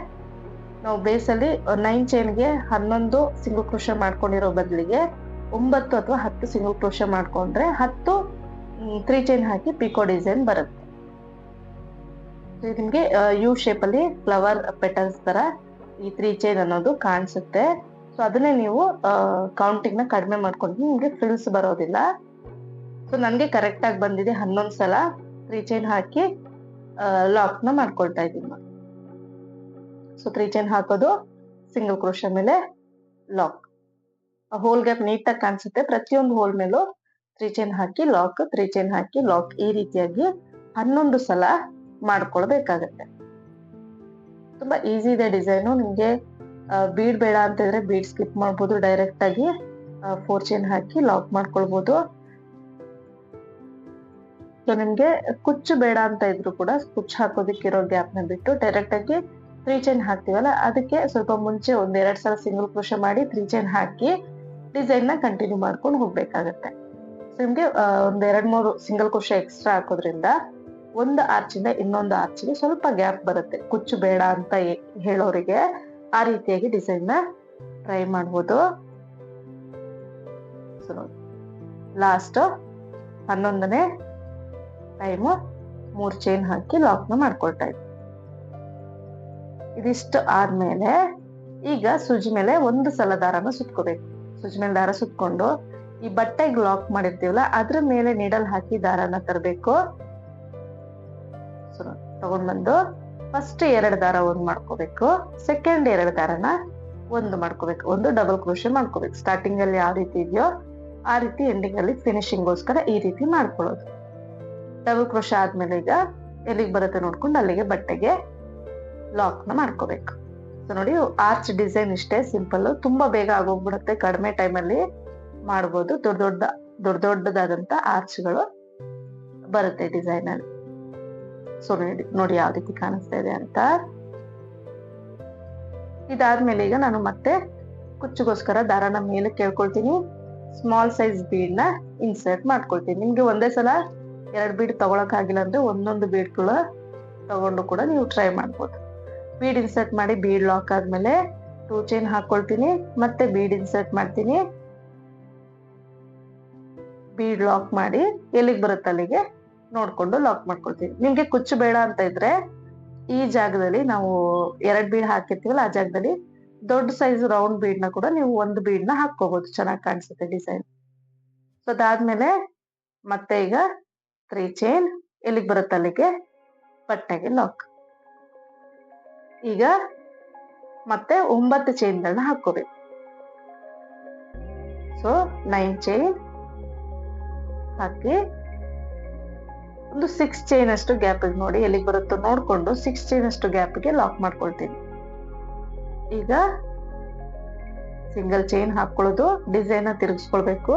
ನಾವು ಬೇಸಲ್ಲಿ 9 ಚೈನ್ಗೆ 11 ಸಿಂಗಲ್ ಕ್ರೋಶೆ ಮಾಡ್ಕೊಂಡಿರೋ ಬದಲಿಗೆ 9 ಅಥವಾ 10 ಸಿಂಗಲ್ ಕ್ರೋಶೆ ಮಾಡ್ಕೊಂಡ್ರೆ 10 3 ಚೈನ್ ಹಾಕಿ ಪಿಕೋ ಡಿಸೈನ್ ಬರುತ್ತೆ. ನಿಮ್ಗೆ ಯು ಶೇಪ್ ಅಲ್ಲಿ ಫ್ಲವರ್ ಪೆಟಲ್ಸ್ ತರ ಈ 3 ಚೈನ್ ಅನ್ನೋದು ಕಾಣಿಸುತ್ತೆ. ಸೊ ಅದನ್ನೇ ನೀವು ಕೌಂಟಿಂಗ್ ನ ಕಡಿಮೆ ಮಾಡ್ಕೊಂಡ್ರೆ ನಿಮ್ಗೆ ಫ್ರಿಲ್ಸ್ ಬರೋದಿಲ್ಲ. ಸೊ ನನ್ಗೆ ಕರೆಕ್ಟ್ ಆಗಿ ಬಂದಿದೆ. 11 ಸಲ 3 ಚೈನ್ ಹಾಕಿ ಲಾಕ್ ನ ಮಾಡ್ಕೊಳ್ತಾ ಇದ್ದೀನಿ. ಸೊ 3 ಚೈನ್ ಹಾಕೋದು, ಸಿಂಗಲ್ ಕ್ರೋಶೆ ಮೇಲೆ ಲಾಕ್. ಹೋಲ್ ಗ್ಯಾಪ್ ನೀಟಾಗಿ ಕಾಣಿಸುತ್ತೆ. ಪ್ರತಿಯೊಂದು ಹೋಲ್ ಮೇಲೂ 3 ಚೈನ್ ಹಾಕಿ ಲಾಕ್, 3 ಚೈನ್ ಹಾಕಿ ಲಾಕ್, ಈ ರೀತಿಯಾಗಿ 11 ಸಲ ಮಾಡ್ಕೊಳ್ಬೇಕಾಗತ್ತೆ. ತುಂಬಾ ಈಸಿ ಇದೆ ಡಿಸೈನು. ನಿಮ್ಗೆ ಬೀಡ್ ಬೇಡ ಅಂತ ಇದ್ರೆ ಬೀಡ್ ಸ್ಕಿಪ್ ಮಾಡ್ಬೋದು. ಡೈರೆಕ್ಟ್ ಆಗಿ 4 ಚೈನ್ ಹಾಕಿ ಲಾಕ್ ಮಾಡ್ಕೊಳ್ಬಹುದು. ಸೊ ನಿಮ್ಗೆ ಕುಚ್ಚು ಬೇಡ ಅಂತ ಇದ್ರು ಕೂಡ ಕುಚ್ಚು ಹಾಕೋದಿಕ್ಕಿರೋ ಗ್ಯಾಪ್ ನ ಬಿಟ್ಟು ಡೈರೆಕ್ಟ್ ಆಗಿ 3 ಚೈನ್ ಹಾಕ್ತಿವಲ್ಲ ಅದಕ್ಕೆ ಸ್ವಲ್ಪ ಮುಂಚೆ 1-2 ಸಲ ಸಿಂಗಲ್ ಕ್ರೋಶೆ ಮಾಡಿ 3 ಚೈನ್ ಹಾಕಿ ಡಿಸೈನ್ ನ ಕಂಟಿನ್ಯೂ ಮಾಡ್ಕೊಂಡು ಹೋಗ್ಬೇಕಾಗತ್ತೆ. ಸೊ ನಿಮ್ಗೆ 1-2-3 ಸಿಂಗಲ್ ಕ್ರೋಶೆ ಎಕ್ಸ್ಟ್ರಾ ಹಾಕೋದ್ರಿಂದ ಒಂದು ಆರ್ಚಿಂದ ಇನ್ನೊಂದು ಆರ್ಚಿಗೆ ಸ್ವಲ್ಪ ಗ್ಯಾಪ್ ಬರುತ್ತೆ. ಕುಚ್ಚು ಬೇಡ ಅಂತ ಹೇಳೋರಿಗೆ ಆ ರೀತಿಯಾಗಿ ಡಿಸೈನ್ ನ ಟ್ರೈ ಮಾಡ್ಬೋದು. ಸೊ ಲಾಸ್ಟ್ 11ನೇ ಟೈಮು 3 ಚೈನ್ ಹಾಕಿ ಲಾಕ್ ನ ಮಾಡ್ಕೊಳ್ತಾ ಇದ್ವಿ. ಇದಿಷ್ಟು ಆದ್ಮೇಲೆ ಈಗ ಸೂಜಿ ಮೇಲೆ 1 ಸಲ ದಾರನ ಸುತ್ಕೋಬೇಕು. ಸೂಜಿ ಮೇಲೆ ದಾರ ಸುತ್ಕೊಂಡು ಈ ಬಟ್ಟೆಗೆ ಲಾಕ್ ಮಾಡಿರ್ತೀವಲ್ಲ ಅದ್ರ ಮೇಲೆ ನೀಡಲ್ ಹಾಕಿ ದಾರನ ತರಬೇಕು. ತಗೊಂಡ್ ಬಂದು ಫಸ್ಟ್ 2 ದಾರ 1 ಮಾಡ್ಕೋಬೇಕು. ಸೆಕೆಂಡ್ 2 ದಾರನ 1 ಮಾಡ್ಕೋಬೇಕು. 1 ಡಬಲ್ ಕ್ರೋಶೆ ಮಾಡ್ಕೋಬೇಕು. ಸ್ಟಾರ್ಟಿಂಗ್ ಅಲ್ಲಿ ಯಾವ ರೀತಿ ಇದೆಯೋ ಆ ರೀತಿ ಎಂಡಿಂಗ್ ಅಲ್ಲಿ ಫಿನಿಶಿಂಗ್ ಗೋಸ್ಕರ ಈ ರೀತಿ ಮಾಡ್ಕೊಳ್ಳೋದು. ಡಬಲ್ ಕ್ರೋಶೆ ಆದ್ಮೇಲೆ ಈಗ ಎಲ್ಲಿಗೆ ಬರುತ್ತೆ ನೋಡ್ಕೊಂಡು ಅಲ್ಲಿಗೆ ಬಟ್ಟೆಗೆ ಲಾಕ್ ನ ಮಾಡ್ಕೋಬೇಕು. ಸೊ ನೋಡಿ, ಆರ್ಚ್ ಡಿಸೈನ್ ಇಷ್ಟೇ ಸಿಂಪಲ್. ತುಂಬಾ ಬೇಗ ಆಗೋಗ್ಬಿಡುತ್ತೆ. ಕಡಿಮೆ ಟೈಮ್ ಅಲ್ಲಿ ಮಾಡ್ಬೋದು. ದೊಡ್ಡ ದೊಡ್ಡದಾದಂತ ಆರ್ಚ್ಗಳು ಬರುತ್ತೆ ಡಿಸೈನ್ ಅಲ್ಲಿ. ಸೊ ನೋಡಿ ಯಾವ ರೀತಿ ಕಾಣಿಸ್ತಾ ಇದೆ ಅಂತ. ಇದಾದ್ಮೇಲೆ ಈಗ ನಾನು ಮತ್ತೆ ಕುಚ್ಚುಗೋಸ್ಕರ ದಾರನ ಮೇಲೆ ಕೇಳ್ಕೊಳ್ತೀನಿ. ಸ್ಮಾಲ್ ಸೈಜ್ ಬೀಡ್ ನ ಇನ್ಸರ್ಟ್ ಮಾಡ್ಕೊಳ್ತೀನಿ. ನಿಮ್ಗೆ ಒಂದೇ ಸಲ 2 ಬೀಡ್ ತಗೊಳಕ್ ಆಗಿಲ್ಲ ಅಂದ್ರೆ ಒಂದೊಂದು ಬೀಡ್ ಕೂಡ ತಗೊಂಡು ಕೂಡ ನೀವು ಟ್ರೈ ಮಾಡ್ಬೋದು. ಬೀಡ್ ಇನ್ಸರ್ಟ್ ಮಾಡಿ ಬೀಡ್ ಲಾಕ್ ಆದ್ಮೇಲೆ 2 ಚೈನ್ ಹಾಕೊಳ್ತೀನಿ, ಮತ್ತೆ ಬೀಡ್ ಇನ್ಸರ್ಟ್ ಮಾಡ್ತೀನಿ, ಬೀಡ್ ಲಾಕ್ ಮಾಡಿ ಎಲ್ಲಿಗೆ ಬರುತ್ತೆ ಅಲ್ಲಿಗೆ ನೋಡ್ಕೊಂಡು ಲಾಕ್ ಮಾಡ್ಕೊಳ್ತೀನಿ. ನಿಮ್ಗೆ ಕುಚ್ಚು ಬೇಡ ಅಂತ ಇದ್ರೆ ಈ ಜಾಗದಲ್ಲಿ ನಾವು 2 ಬೀಡ್ ಹಾಕಿರ್ತೀವಲ್ಲ ಆ ಜಾಗದಲ್ಲಿ ದೊಡ್ಡ ಸೈಜ್ ರೌಂಡ್ ಬೀಡ್ ನ ಕೂಡ ನೀವು 1 ಬೀಡ್ ನ ಹಾಕೋಬಹುದು, ಚೆನ್ನಾಗಿ ಕಾಣಿಸುತ್ತೆ ಡಿಸೈನ್. ಸೊ ಅದಾದ್ಮೇಲೆ ಮತ್ತೆ ಈಗ 3 ಚೈನ್ ಎಲ್ಲಿಗೆ ಬರುತ್ತೆ ಅಲ್ಲಿಗೆ ಪಟ್ಟೆಗೆ ಲಾಕ್. ಈಗ ಮತ್ತೆ 9 ಚೈನ್ಗಳನ್ನ ಹಾಕೋಬೇಕು. ಸೊ 9 ಚೈನ್ ಹಾಕಿ ಒಂದು 6 ಚೈನ್ ಅಷ್ಟು ಗ್ಯಾಪ್ ನೋಡಿ ಎಲ್ಲಿಗೆ ಬರುತ್ತೋ ನೋಡ್ಕೊಂಡು 6 ಚೈನ್ ಅಷ್ಟು ಗ್ಯಾಪ್ಗೆ ಲಾಕ್ ಮಾಡ್ಕೊಳ್ತೀನಿ. ಈಗ ಸಿಂಗಲ್ ಚೈನ್ ಹಾಕೊಳ್ಳೋದು, ಡಿಸೈನ್ ತಿರುಗಿಸ್ಕೊಳ್ಬೇಕು.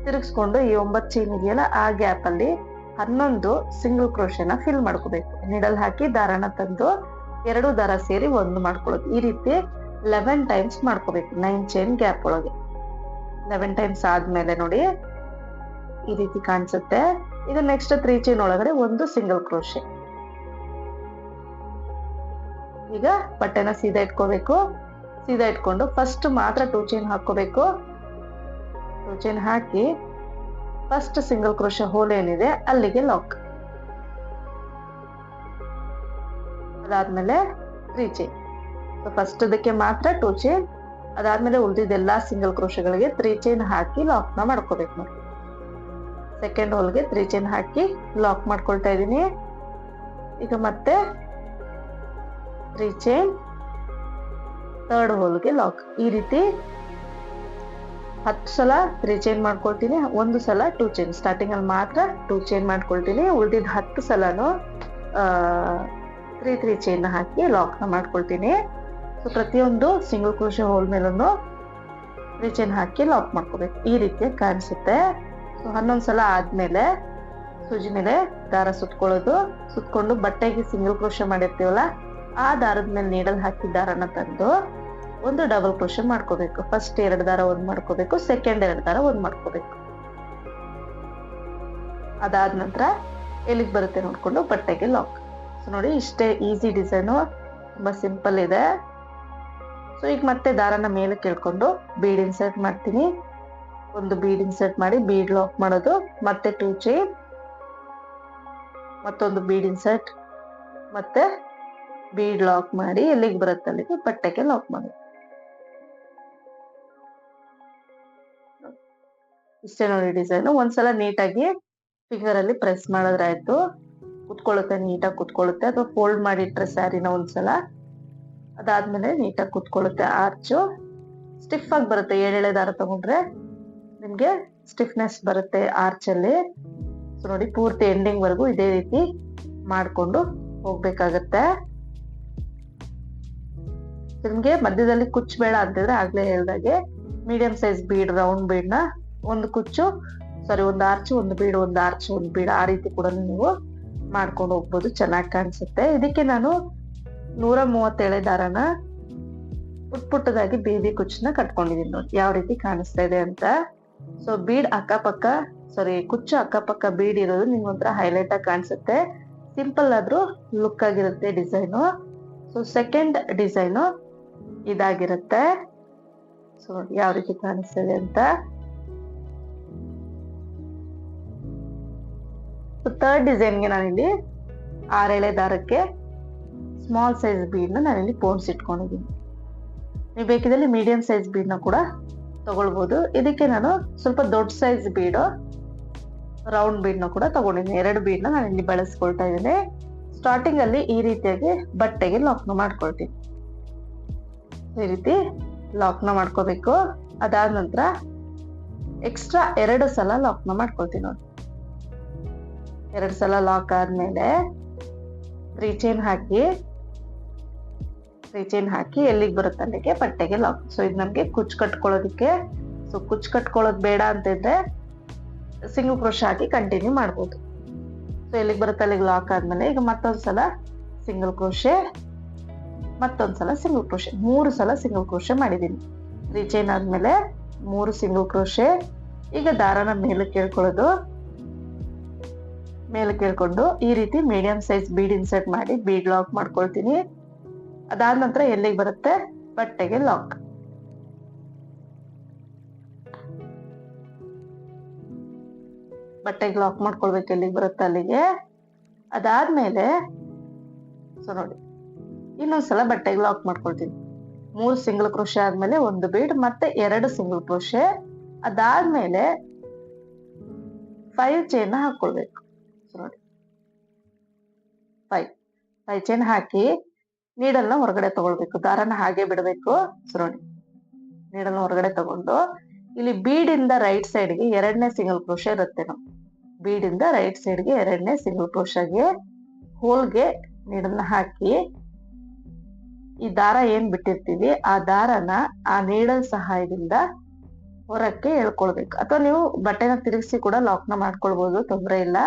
ತಿರುಗಿಸ್ಕೊಂಡು ಈ 9 ಚೈನ್ ಇದೆಯಲ್ಲ ಆ ಗ್ಯಾಪ್ ಅಲ್ಲಿ 11 ಸಿಂಗಲ್ ಕ್ರೋಶೆನ ಫಿಲ್ ಮಾಡ್ಕೋಬೇಕು. ನೀಡಲ್ ಹಾಕಿ ದಾರನ ತಂದು 2 ದಾರ ಸೇರಿ 1 ಮಾಡ್ಕೊಳ್ಳೋದು. ಈ ರೀತಿ 11 ಟೈಮ್ಸ್ ಮಾಡ್ಕೋಬೇಕು 9 ಚೈನ್ ಗ್ಯಾಪ್ ಒಳಗೆ. 11 ಟೈಮ್ಸ್ ಆದ್ಮೇಲೆ ನೋಡಿ ಈ ರೀತಿ ಕಾಣಿಸುತ್ತೆ. ಇದು ನೆಕ್ಸ್ಟ್ 3 ಚೈನ್ ಒಳಗಡೆ 1 ಸಿಂಗಲ್ ಕ್ರೋಶೆ. ಈಗ ಬಟ್ಟೆನ ಸೀದಾ ಇಟ್ಕೋಬೇಕು. ಸೀದಾ ಇಟ್ಕೊಂಡು ಫಸ್ಟ್ ಮಾತ್ರ 2 ಚೈನ್ ಹಾಕೋಬೇಕು. 2 ಚೈನ್ ಹಾಕಿ ಫಸ್ಟ್ ಸಿಂಗಲ್ ಕ್ರೋಶೆ ಹೋಲ್ ಏನಿದೆ ಅಲ್ಲಿಗೆ ಲಾಕ್. ಅದಾದ್ಮೇಲೆ 3 ಚೈನ್. ಫಸ್ಟ್ ಅದಕ್ಕೆ ಮಾತ್ರ 2 ಚೈನ್, ಅದಾದ್ಮೇಲೆ ಉಳಿದಿದ್ದೆಲ್ಲಾ ಸಿಂಗಲ್ ಕ್ರೋಶೆಗಳಿಗೆ 3 ಚೈನ್ ಹಾಕಿ ಲಾಕ್ ನ ಮಾಡ್ಕೋಬೇಕು ನೋಡಿ. ಸೆಕೆಂಡ್ ಹೋಲ್ಗೆ 3 ಚೈನ್ ಹಾಕಿ ಲಾಕ್ ಮಾಡ್ಕೊಳ್ತಾ ಇದ್ದೀನಿ. ಈಗ ಮತ್ತೆ 3 ಚೈನ್ ಥರ್ಡ್ ಹೋಲ್ಗೆ ಲಾಕ್. ಈ ರೀತಿ 10 ಸಲ 3 ಚೈನ್ ಮಾಡ್ಕೊಳ್ತೀನಿ, 1 ಸಲ 2 ಚೈನ್. ಸ್ಟಾರ್ಟಿಂಗ್ ಅಲ್ಲಿ ಮಾತ್ರ 2 ಚೈನ್ ಮಾಡ್ಕೊಳ್ತೀನಿ, ಉಳಿದಿದ್ದ 10 ಸಲನು 3 ಚೈನ್ ಹಾಕಿ ಲಾಕ್ ನ ಮಾಡ್ಕೊಳ್ತೀನಿ. ಸೊ ಪ್ರತಿಯೊಂದು ಸಿಂಗಲ್ ಕ್ರೋಶೆ ಹೋಲ್ ಮೇಲೂ 3 ಚೈನ್ ಹಾಕಿ ಲಾಕ್ ಮಾಡ್ಕೋಬೇಕು. ಈ ರೀತಿ ಕಾಣಿಸುತ್ತೆ. ಸೊ 11 ಸಲ ಆದ್ಮೇಲೆ ಸೂಜಿ ಮೇಲೆ ದಾರ ಸುತ್ಕೊಳ್ಳೋದು. ಸುತ್ಕೊಂಡು ಬಟ್ಟೆಗೆ ಸಿಂಗಲ್ ಕ್ರೋಶೆ ಮಾಡಿರ್ತೀವಲ್ಲ ಆ ದಾರದ ಮೇಲೆ ನೀಡಲ್ ಹಾಕಿ ದಾರನ ತಂದು 1 ಡಬಲ್ ಕ್ರೋಶೆ ಮಾಡ್ಕೋಬೇಕು. ಫಸ್ಟ್ 2 ದಾರ 1 ಮಾಡ್ಕೋಬೇಕು, ಸೆಕೆಂಡ್ 2 ದಾರ 1 ಮಾಡ್ಕೋಬೇಕು. ಅದಾದ ನಂತರ ಎಲ್ಲಿಗೆ ಬರುತ್ತೆ ನೋಡ್ಕೊಂಡು ಬಟ್ಟೆಗೆ ಲಾಕ್. ಸೊ ನೋಡಿ ಇಷ್ಟೇ ಈಸಿ ಡಿಸೈನು, ತುಂಬಾ ಸಿಂಪಲ್ ಇದೆ. ಸೊ ಈಗ ಮತ್ತೆ ದಾರನ ಮೇಲೆ ಕೇಳ್ಕೊಂಡು ಬೀಡ್ ಇನ್ಸರ್ಟ್ ಮಾಡ್ತೀನಿ. 1 ಬೀಡ್ ಇನ್ಸರ್ಟ್ ಮಾಡಿ ಬೀಡ್ ಲಾಕ್ ಮಾಡೋದು, ಮತ್ತೆ 2 ಚೈನ್, ಮತ್ತೊಂದು ಬೀಡ್ ಇನ್ಸರ್ಟ್, ಮತ್ತೆ ಬೀಡ್ ಲಾಕ್ ಮಾಡಿ ಎಲ್ಲಿಗೆ ಬರುತ್ತೆ ಅಲ್ಲಿಗೆ ಬಟ್ಟೆಗೆ ಲಾಕ್ ಮಾಡೋದು. ಇಷ್ಟೇ ನೋಡಿ ಡಿಸೈನ್. ಒಂದ್ಸಲ ನೀಟಾಗಿ ಫಿಂಗರ್ ಅಲ್ಲಿ ಪ್ರೆಸ್ ಮಾಡಿದ್ರಾಯ್ತು, ಕುತ್ಕೊಳ್ಳುತ್ತೆ, ನೀಟಾಗಿ ಕುತ್ಕೊಳ್ಳುತ್ತೆ. ಅಥವಾ ಫೋಲ್ಡ್ ಮಾಡಿ ಇಟ್ರೆ ಸ್ಯಾರಿನ ಒಂದ್ಸಲ, ಅದಾದ್ಮೇಲೆ ನೀಟಾಗಿ ಕುತ್ಕೊಳ್ಳುತ್ತೆ. ಆರ್ಚು ಸ್ಟಿಫ್ ಆಗಿ ಬರುತ್ತೆ. 7 ದಾರ ತಗೊಂಡ್ರೆ ನಿಮ್ಗೆ ಸ್ಟಿಫ್ನೆಸ್ ಬರುತ್ತೆ ಆರ್ಚ್ ಅಲ್ಲಿ. ಸೊ ನೋಡಿ ಪೂರ್ತಿ ಎಂಡಿಂಗ್ ವರೆಗೂ ಇದೇ ರೀತಿ ಮಾಡ್ಕೊಂಡು ಹೋಗ್ಬೇಕಾಗತ್ತೆ. ನಿಮ್ಗೆ ಮಧ್ಯದಲ್ಲಿ ಕುಚ್ಚು ಬೇಡ ಅಂತಿದ್ರೆ ಆಗ್ಲೇ ಹೇಳ್ದಾಗೆ medium size bead, round bead ನ 1 ಕುಚ್ಚು, sorry 1 arch, 1 bead, 1 arch, 1 bead, ಆ ರೀತಿ ಕೂಡ ನೀವು ಮಾಡ್ಕೊಂಡು ಹೋಗ್ಬೋದು, ಚೆನ್ನಾಗಿ ಕಾಣಿಸುತ್ತೆ. ಇದಕ್ಕೆ ನಾನು 137 ದಾರನ ಪುಟ್ಟದಾಗಿ ಬೇಬಿ ಕುಚ್ಚನ್ನ ಕಟ್ಕೊಂಡಿದೀನಿ ನೋಡಿ ಯಾವ ರೀತಿ ಕಾಣಿಸ್ತಾ ಇದೆ ಅಂತ. ಸೊ ಬೀಡ್ ಅಕ್ಕಪಕ್ಕ, ಸಾರಿ ಕುಚ್ಚು ಅಕ್ಕಪಕ್ಕ ಬೀಡ್ ಇರೋದು ನಿಮ್ಗೆ ಒಂಥರ ಹೈಲೈಟ್ ಆಗಿ ಕಾಣಿಸುತ್ತೆ. ಸಿಂಪಲ್ ಆದ್ರೂ ಲುಕ್ ಆಗಿರುತ್ತೆ ಡಿಸೈನು. ಸೊ ಸೆಕೆಂಡ್ ಡಿಸೈನು ಇದಾಗಿರುತ್ತೆ. ಸೊ ಯಾವ ರೀತಿ ಕಾಣಿಸ್ತಾ ಇದೆ ಅಂತ. ಥರ್ಡ್ ಡಿಸೈನ್ಗೆ ನಾನಿಲ್ಲಿ 6 ದಾರಕ್ಕೆ ಸ್ಮಾಲ್ ಸೈಜ್ ಬೀಡ್ ನ ನಾನಿಲ್ಲಿ ಪೋಣಿಸಿ ಇಟ್ಕೊಂಡಿದ್ದೀನಿ. ನೀವು ಬೇಕಿದ್ರೆ ಮೀಡಿಯಂ ಸೈಜ್ ಬೀಡ್ ನ ಕೂಡ ತಗೊಳ್ಬಹುದು. ಇದಕ್ಕೆ ನಾನು ಸ್ವಲ್ಪ ದೊಡ್ಡ ಸೈಜ್ ಬೀಡು, ರೌಂಡ್ ಬೀಡ್ ನ ಕೂಡ ತಗೊಂಡಿದ್ದೀನಿ. 2 ಬೀಡ್ ನ ನಾನು ಇಲ್ಲಿ ಬಳಸ್ಕೊಳ್ತಾ ಇದ್ದೀನಿ. ಸ್ಟಾರ್ಟಿಂಗ್ ಅಲ್ಲಿ ಈ ರೀತಿಯಾಗಿ ಬಟ್ಟೆಗೆ ಲಾಕ್ ನ ಮಾಡ್ಕೊಳ್ತೀನಿ. ಈ ರೀತಿ ಲಾಕ್ ನ ಮಾಡ್ಕೋಬೇಕು. ಅದಾದ ನಂತರ ಎಕ್ಸ್ಟ್ರಾ 2 ಸಲ ಲಾಕ್ ನ ಮಾಡ್ಕೊಳ್ತೀನಿ ನೋಡಿ. 2 ಸಲ ಲಾಕ್ ಆದ್ಮೇಲೆ 3 ಚೈನ್ ಹಾಕಿ, 3 ಚೈನ್ ಹಾಕಿ ಎಲ್ಲಿಗೆ ಬರುತ್ತೆ ಅಲ್ಲಿಗೆ ಬಟ್ಟೆಗೆ ಲಾಕ್. ಸೊ ಇದು ನಮ್ಗೆ ಕುಚ್ಚು ಕಟ್ಕೊಳ್ಳೋದಿಕ್ಕೆ. ಸೊ ಕುಚ್ಚು ಕಟ್ಕೊಳ್ಳೋದು ಬೇಡ ಅಂತ ಇದ್ರೆ ಸಿಂಗಲ್ ಕ್ರೋಶೆ ಹಾಕಿ ಕಂಟಿನ್ಯೂ ಮಾಡ್ಬೋದು. ಸೊ ಎಲ್ಲಿಗೆ ಬರುತ್ತೆ ಅಲ್ಲಿಗೆ ಲಾಕ್ ಆದ್ಮೇಲೆ ಈಗ ಮತ್ತೊಂದ್ಸಲ ಸಿಂಗಲ್ ಕ್ರೋಶೆ, ಮತ್ತೊಂದ್ಸಲ ಸಿಂಗಲ್ ಕ್ರೋಶೆ, 3 ಸಲ ಸಿಂಗಲ್ ಕ್ರೋಶೆ ಮಾಡಿದೀನಿ. 3 ಚೈನ್ ಆದ್ಮೇಲೆ 3 ಸಿಂಗಲ್ ಕ್ರೋಶೆ, ಈಗ ದಾರನ ಮೇಲಕ್ಕೆ ಎಳ್ಕೊಳ್ಳೋದು. ಮೇಲಕ್ಕೆ ಎಳ್ಕೊಂಡು ಈ ರೀತಿ ಮೀಡಿಯಂ ಸೈಜ್ ಬೀಡ್ ಇನ್ಸರ್ಟ್ ಮಾಡಿ ಬೀಡ್ ಲಾಕ್ ಮಾಡ್ಕೊಳ್ತೀನಿ. ಅದಾದ ನಂತರ ಎಲ್ಲಿಗೆ ಬರುತ್ತೆ ಬಟ್ಟೆಗೆ ಲಾಕ್. ಬಟ್ಟೆಗೆ ಲಾಕ್ ಮಾಡ್ಕೊಳ್ಬೇಕು ಎಲ್ಲಿಗೆ ಬರುತ್ತೆ ಅಲ್ಲಿಗೆ. ಅದಾದ್ಮೇಲೆ ನೋಡಿ ಇನ್ನೊಂದ್ಸಲ ಬಟ್ಟೆಗೆ ಲಾಕ್ ಮಾಡ್ಕೊಳ್ತೀನಿ. 3 ಸಿಂಗಲ್ ಕ್ರೋಶೆ ಆದ್ಮೇಲೆ 1 ಬೀಡ್ ಮತ್ತೆ 2 ಸಿಂಗಲ್ ಕ್ರೋಶೆ. ಅದಾದ್ಮೇಲೆ 5 ಚೈನ್ ಹಾಕೊಳ್ಬೇಕು. ನೋಡಿ 5 ಚೈನ್ ಹಾಕಿ ನೀಡಲ್ನ ಹೊರಗಡೆ ತಗೊಳ್ಬೇಕು. ದಾರನ ಹಾಗೆ ಬಿಡಬೇಕು. ನೋಡಿ ನೀಡಲ್ನ ಹೊರಗಡೆ ತಗೊಂಡು ಇಲ್ಲಿ ಬೀಡಿಂದ ರೈಟ್ ಸೈಡ್ಗೆ 2ನೇ ಸಿಂಗಲ್ ಕ್ರೋಶೆ ಇರುತ್ತೆ. ನಾವು ಬೀಡಿಂದ ರೈಟ್ ಸೈಡ್ಗೆ 2ನೇ ಸಿಂಗಲ್ ಕ್ರೋಶೆಗೆ ಹೋಲ್ಗೆ ನೀಡಲ್ನ ಹಾಕಿ ಈ ದಾರ ಏನ್ ಬಿಟ್ಟಿರ್ತೀವಿ ಆ ದಾರನ ಆ ನೀಡಲ್ ಸಹಾಯದಿಂದ ಹೊರಕ್ಕೆ ಎಳ್ಕೊಳ್ಬೇಕು. ಅಥವಾ ನೀವು ಬಟ್ಟೆನ ತಿರುಗಿಸಿ ಕೂಡ ಲಾಕ್ ನ ಮಾಡ್ಕೊಳ್ಬಹುದು, ತೊಂದರೆ ಇಲ್ಲ.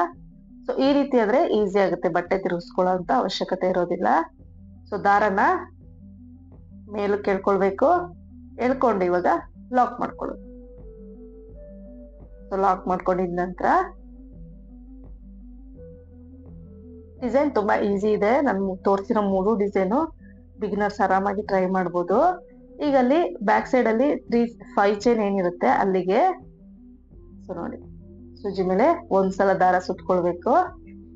ಸೊ ಈ ರೀತಿ ಆದ್ರೆ ಈಸಿ ಆಗುತ್ತೆ, ಬಟ್ಟೆ ತಿರುಗಿಸ್ಕೊಳ್ಳೋ ಅಂತ ಅವಶ್ಯಕತೆ ಇರೋದಿಲ್ಲ. ಸೊ ದಾರನ ಮೇಲಕ್ಕೆ ಎಳ್ಕೊಳ್ಬೇಕು. ಎಳ್ಕೊಂಡು ಇವಾಗ ಲಾಕ್ ಮಾಡ್ಕೊಳ್ಳೋದು. ಸೊ ಲಾಕ್ ಮಾಡ್ಕೊಂಡಿದ ನಂತರ ಡಿಸೈನ್ ತುಂಬಾ ಈಸಿ ಇದೆ. ನಾನು ತೋರಿಸಿರೋ 3 ಡಿಸೈನು ಬಿಗಿನರ್ಸ್ ಆರಾಮಾಗಿ ಟ್ರೈ ಮಾಡ್ಬೋದು. ಈಗ ಅಲ್ಲಿ ಬ್ಯಾಕ್ ಸೈಡ್ ಅಲ್ಲಿ 5 ಚೈನ್ ಏನಿರುತ್ತೆ ಅಲ್ಲಿಗೆ ನೋಡಿ ಸೂಜಿ ಮೇಲೆ ಒಂದ್ಸಲ ದಾರ ಸುತ್ಕೊಳ್ಬೇಕು.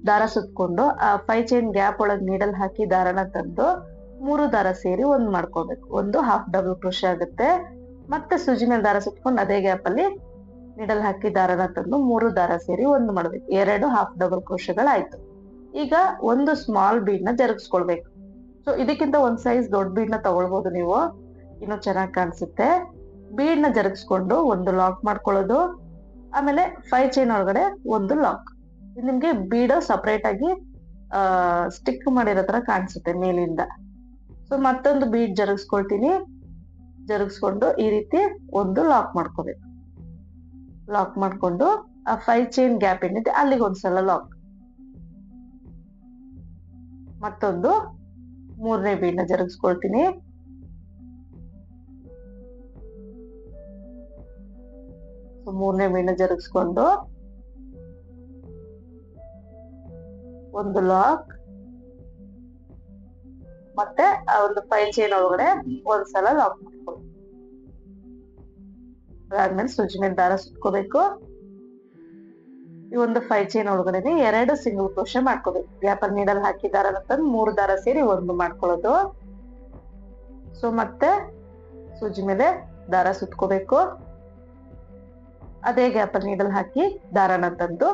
ದಾರ ಸುತ್ಕೊಂಡು ಆ 5 ಚೈನ್ ಗ್ಯಾಪ್ ಒಳಗ್ ನೀಡಲ್ ಹಾಕಿ ದಾರನ ತಂದು 3 ದಾರ ಸೇರಿ 1 ಮಾಡ್ಕೊಳ್ಬೇಕು. 1 ಹಾಫ್ ಡಬಲ್ ಕ್ರೋಶೆ ಆಗುತ್ತೆ. ಮತ್ತೆ ಸೂಜಿ ಮೇಲೆ ದಾರ ಸುತ್ಕೊಂಡು ಅದೇ ಗ್ಯಾಪ್ ಅಲ್ಲಿ ನೀಡಲ್ ಹಾಕಿ ದಾರನ ತಂದು 3 ದಾರ ಸೇರಿ 1 ಮಾಡ್ಬೇಕು. 2 ಹಾಫ್ ಡಬಲ್ ಕ್ರೋಶೆಗಳಾಯ್ತು. ಈಗ ಒಂದು ಸ್ಮಾಲ್ ಬೀಡ್ ನ ಜರುಗಿಸ್ಕೊಳ್ಬೇಕು. ಸೊ ಇದಕ್ಕಿಂತ 1 ಸೈಜ್ ದೊಡ್ಡ ಬೀಡ್ ನ ತಗೊಳ್ಬಹುದು ನೀವು, ಇನ್ನೂ ಚೆನ್ನಾಗಿ ಕಾಣಿಸುತ್ತೆ. ಬೀಡ್ ನ ಜರುಗಿಸ್ಕೊಂಡು 1 ಲಾಕ್ ಮಾಡ್ಕೊಳ್ಳೋದು. ಆಮೇಲೆ 5 ಚೈನ್ ಒಳಗಡೆ 1 ಲಾಕ್. ನಿಮ್ಗೆ ಬೀಡ್ ಸಪರೇಟ್ ಆಗಿ ಸ್ಟಿಕ್ ಮಾಡಿರೋ ತರ ಕಾಣಿಸುತ್ತೆ ಮೇಲಿಂದ. ಸೊ ಮತ್ತೊಂದು ಬೀಡ್ ಜರುಗಿಸ್ಕೊಳ್ತೀನಿ. ಜರುಗಿಸ್ಕೊಂಡು ಈ ರೀತಿ 1 ಲಾಕ್ ಮಾಡ್ಕೋಬೇಕು. ಲಾಕ್ ಮಾಡ್ಕೊಂಡು ಆ 5 ಚೈನ್ ಗ್ಯಾಪ್ ಏನಿದೆ ಅಲ್ಲಿಗೆ ಒಂದ್ಸಲ ಲಾಕ್. ಮತ್ತೊಂದು 3ನೇ ಬೀಡ್ ನ ಜರುಗಿಸ್ಕೊಳ್ತೀನಿ. ಸೊ 3ನೇ ಬೀಡ್ ನ ಜರುಗಿಸ್ಕೊಂಡು 1 ಲಾಕ್. ಮತ್ತೆ ಆ ಒಂದು 5 ಚೈನ್ ಒಳಗಡೆ ಒಂದ್ಸಲ ಲಾಕ್ ಮಾಡ್ಕೊಳ್ಳಿ. ಅದಾದ್ಮೇಲೆ ಸೂಜಿ ಮೇಲೆ ದಾರ ಸುತ್ಕೋಬೇಕು. ಈ ಒಂದು 5 ಚೈನ್ ಒಳಗಡೆ 2 ಸಿಂಗಲ್ ಕ್ರೋಶೆ ಮಾಡ್ಕೋಬೇಕು. ಗ್ಯಾಪ್ ಅಲ್ಲಿ ನೀಡಲ್ ಹಾಕಿ ದಾರನ ತಂದು 3 ದಾರ ಸೇರಿ 1 ಮಾಡ್ಕೊಳ್ಳೋದು. ಸೊ ಮತ್ತೆ ಸೂಜಿ ಮೇಲೆ ದಾರ ಸುತ್ಕೋಬೇಕು. ಅದೇ ಗ್ಯಾಪ್ ಅಲ್ಲಿ ನೀಡಲ್ ಹಾಕಿ ದಾರನ ತಂದು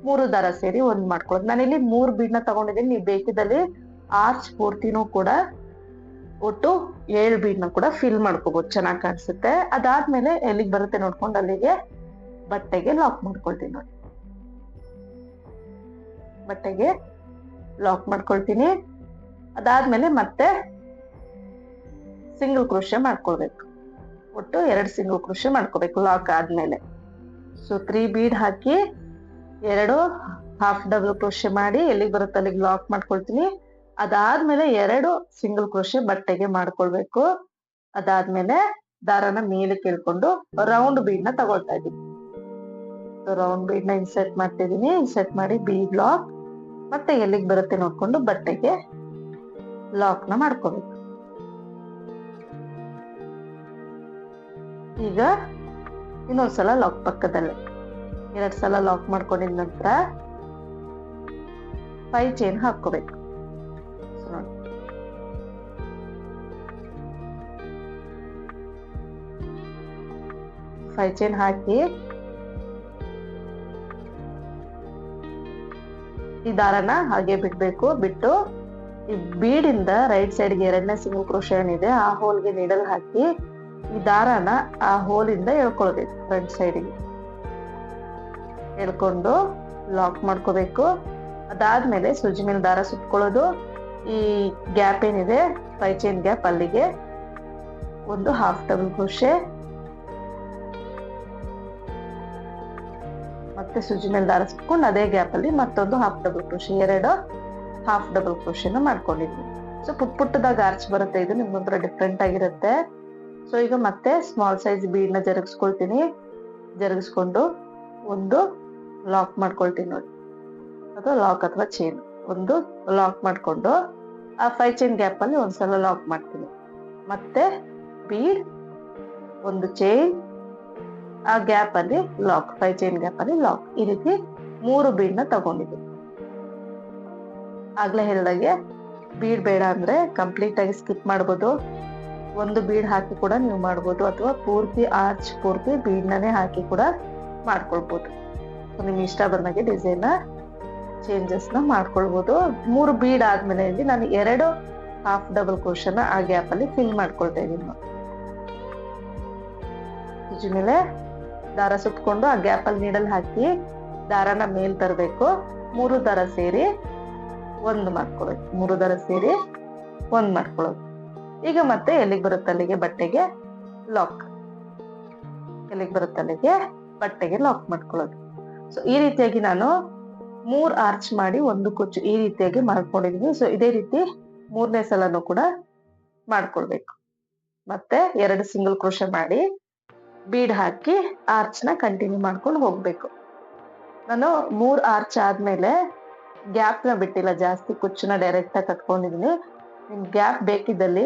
3 ದಾರ ಸೇರಿ 1 ಮಾಡ್ಕೊಳ್ಳೋದು. ನಾನಿಲ್ಲಿ 3 ಬೀಡ್ ನ ತಗೊಂಡಿದ್ದೀನಿ. ನೀವು ಬೇಕಿದ್ದಲ್ಲಿ ಆರ್ಚ್ ಪೂರ್ತಿನೂ ಕೂಡ ಒಟ್ಟು 7 ಬೀಡ್ ನ ಕೂಡ ಫಿಲ್ ಮಾಡ್ಕೋಬಹುದು, ಚೆನ್ನಾಗಿ ಕಾಣಿಸುತ್ತೆ. ಅದಾದ್ಮೇಲೆ ಎಲ್ಲಿಗೆ ಬರುತ್ತೆ ನೋಡ್ಕೊಂಡು ಅಲ್ಲಿಗೆ ಬಟ್ಟೆಗೆ ಲಾಕ್ ಮಾಡ್ಕೊಳ್ತೀನಿ. ನೋಡಿ ಬಟ್ಟೆಗೆ ಲಾಕ್ ಮಾಡ್ಕೊಳ್ತೀನಿ. ಅದಾದ್ಮೇಲೆ ಮತ್ತೆ ಸಿಂಗಲ್ ಕ್ರೋಶೆ ಮಾಡ್ಕೊಳ್ಬೇಕು. ಒಟ್ಟು 2 ಸಿಂಗಲ್ ಕ್ರೋಶೆ ಮಾಡ್ಕೋಬೇಕು ಲಾಕ್ ಆದ್ಮೇಲೆ. ಸೊ 3 ಬೀಡ್ ಹಾಕಿ 2 ಹಾಫ್ ಡಬಲ್ ಕ್ರೋಶೆ ಮಾಡಿ ಎಲ್ಲಿಗೆ ಬರುತ್ತೆ ಅಲ್ಲಿಗೆ ಲಾಕ್ ಮಾಡ್ಕೊಳ್ತೀನಿ. ಅದಾದ್ಮೇಲೆ 2 ಸಿಂಗಲ್ ಕ್ರೋಶೆ ಬಟ್ಟೆಗೆ ಮಾಡ್ಕೊಳ್ಬೇಕು. ಅದಾದ್ಮೇಲೆ ದಾರನ ಮೇಲೆ ಕೇಳ್ಕೊಂಡು ರೌಂಡ್ ಬೀಡ್ ನ ತಗೊಳ್ತಾ ಇದ್ದೀನಿ. ರೌಂಡ್ ಬೀಡ್ ನ ಇನ್ಸರ್ಟ್ ಮಾಡ್ತಿದ್ದೀನಿ. ಇನ್ಸರ್ಟ್ ಮಾಡಿ ಬೀಡ್ ಲಾಕ್. ಮತ್ತೆ ಎಲ್ಲಿಗೆ ಬರುತ್ತೆ ನೋಡ್ಕೊಂಡು ಬಟ್ಟೆಗೆ ಲಾಕ್ ನ ಮಾಡ್ಕೋಬೇಕು. ಈಗ ಇನ್ನೊಂದ್ಸಲ ಲಾಕ್ ಪಕ್ಕದಲ್ಲೇ 2 ಸಲ ಲಾಕ್ ಮಾಡ್ಕೊಂಡಿದ ನಂತರ 5 ಚೈನ್ ಹಾಕೋಬೇಕು. 5 ಚೈನ್ ಹಾಕಿ ಈ ದಾರನ ಹಾಗೆ ಬಿಡ್ಬೇಕು. ಬಿಟ್ಟು ಈ ಬೀಡಿಂದ ರೈಟ್ ಸೈಡ್ಗೆ 2ನೇ ಸಿಂಗಲ್ ಕ್ರೋಶೆ ಏನಿದೆ ಆ ಹೋಲ್ಗೆ ನೀಡಲ್ ಹಾಕಿ ಈ ದಾರನ ಆ ಹೋಲಿಂದ ಎಳ್ಕೊಳ್ಬೇಕು. ಫ್ರಂಟ್ ಸೈಡ್ಗೆ ಎಳ್ಕೊಂಡು ಲಾಕ್ ಮಾಡ್ಕೋಬೇಕು. ಅದಾದ್ಮೇಲೆ ಸೂಜಿ ಮೇಲೆ ದಾರ ಸುತ್ಕೊಳ್ಳೋದು. ಈ ಗ್ಯಾಪ್ ಏನಿದೆ 5 ಚೈನ್ ಗ್ಯಾಪ್ ಅಲ್ಲಿಗೆ 1 ಹಾಫ್ ಡಬಲ್ ಕ್ರೋಶೆ. ಮತ್ತೆ ಸೂಜಿ ಮೇಲೆ ದಾರ ಸುತ್ಕೊಂಡು ಅದೇ ಗ್ಯಾಪ್ ಅಲ್ಲಿ ಮತ್ತೊಂದು half double crochet, 2 half double ಕ್ರೋಶೆನ ಮಾಡ್ಕೊಂಡಿದ್ವಿ. ಸೊ ಪುಟ್ಟದಾಗ ಆರ್ಚ್ ಬರುತ್ತೆ. ಇದು ನಿಮ್ಗೊಂಥರ ಡಿಫ್ರೆಂಟ್ ಆಗಿರುತ್ತೆ. ಸೊ ಈಗ ಮತ್ತೆ ಸ್ಮಾಲ್ ಸೈಜ್ ಬೀಡ್ ನ ಜರುಗಿಸ್ಕೊಳ್ತೀನಿ. ಜರುಗಿಸ್ಕೊಂಡು ಒಂದು ಲಾಕ್ ಮಾಡ್ಕೊಳ್ತೀನಿ ನೋಡಿ, ಅದು ಲಾಕ್ ಅಥವಾ ಚೈನ್. ಒಂದು ಲಾಕ್ ಮಾಡ್ಕೊಂಡು ಆ 5 ಚೈನ್ ಗ್ಯಾಪ್ ಅಲ್ಲಿ ಒಂದ್ಸಲ ಲಾಕ್ ಮಾಡ್ತೀನಿ. ಮತ್ತೆ ಬೀಡ್, ಒಂದು ಚೈನ್, ಆ ಗ್ಯಾಪ್ ಅಲ್ಲಿ ಲಾಕ್, 5 ಚೈನ್ ಗ್ಯಾಪ್ ಅಲ್ಲಿ ಲಾಕ್. ಈ ರೀತಿ 3 ಬೀಡ್ ನ ತಗೊಂಡಿದ್ದೀನಿ. ಆಗ್ಲೇ ಹೇಳಿದಾಗೆ ಬೀಡ್ ಬೇಡ ಅಂದ್ರೆ ಕಂಪ್ಲೀಟ್ ಆಗಿ ಸ್ಕಿಪ್ ಮಾಡ್ಬೋದು. ಒಂದು ಬೀಡ್ ಹಾಕಿ ಕೂಡ ನೀವು ಮಾಡ್ಬೋದು, ಅಥವಾ ಪೂರ್ತಿ ಆರ್ಚ್ ಪೂರ್ತಿ ಬೀಡ್ ನಾನೇ ಹಾಕಿ ಕೂಡ ಮಾಡ್ಕೊಳ್ಬೋದು. ನಿಮ್ಗೆ ಇಷ್ಟ ಬಂದಾಗೆ ಡಿಸೈನ್ ಚೇಂಜಸ್ ನ ಮಾಡ್ಕೊಳ್ಬೋದು. 3 ಬೀಡ್ ಆದ್ಮೇಲೆ ಇಲ್ಲಿ ನಾನು 2 ಹಾಫ್ ಡಬಲ್ ಕ್ರೋಶನ್ ಆ ಗ್ಯಾಪ್ ಅಲ್ಲಿ ಫಿಲ್ ಮಾಡ್ಕೊಳ್ತಾ ಇದೀನಿ. ಮೇಲೆ ದಾರ ಸುತ್ಕೊಂಡು ಆ ಗ್ಯಾಪ್ ಅಲ್ಲಿ ನೀಡಲ್ ಹಾಕಿ ದಾರನ ಮೇಲ್ ತರಬೇಕು. 3 ದಾರ ಸೇರಿ ಒಂದು ಮಾಡ್ಕೊಳ್ಳೋದು, 3 ದಾರ ಸೇರಿ ಒಂದ್ ಮಾಡ್ಕೊಳ್ಳೋದು. ಈಗ ಮತ್ತೆ ಎಲ್ಲಿಗೆ ಬರುತ್ತೆ ಅಲ್ಲಿಗೆ ಬಟ್ಟೆಗೆ ಲಾಕ್, ಎಲ್ಲಿಗೆ ಬರುತ್ತೆ ಅಲ್ಲಿಗೆ ಬಟ್ಟೆಗೆ ಲಾಕ್ ಮಾಡ್ಕೊಳ್ಳೋದು. ಸೊ ಈ ರೀತಿಯಾಗಿ ನಾನು 3 ಆರ್ಚ್ ಮಾಡಿ ಒಂದು ಕುಚ್ಚು ಈ ರೀತಿಯಾಗಿ ಮಾಡ್ಕೊಂಡಿದೀನಿ. ಸೊ ಇದೇ ರೀತಿ 3ನೇ ಸಲನೂ ಕೂಡ ಮಾಡ್ಕೊಳ್ಬೇಕು. ಮತ್ತೆ 2 ಸಿಂಗಲ್ ಕ್ರೋಶೆ ಮಾಡಿ ಬೀಡ್ ಹಾಕಿ ಆರ್ಚ್ ನ ಕಂಟಿನ್ಯೂ ಮಾಡ್ಕೊಂಡು ಹೋಗ್ಬೇಕು. ನಾನು 3 ಆರ್ಚ್ ಆದ್ಮೇಲೆ ಗ್ಯಾಪ್ ನ ಬಿಟ್ಟಿಲ್ಲ, ಜಾಸ್ತಿ ಕುಚ್ಚನ್ನ ಡೈರೆಕ್ಟ್ ಆಗಿ ಕಟ್ಕೊಂಡಿದೀನಿ. ನಿಮ್ ಗ್ಯಾಪ್ ಬೇಕಿದ್ದಲ್ಲಿ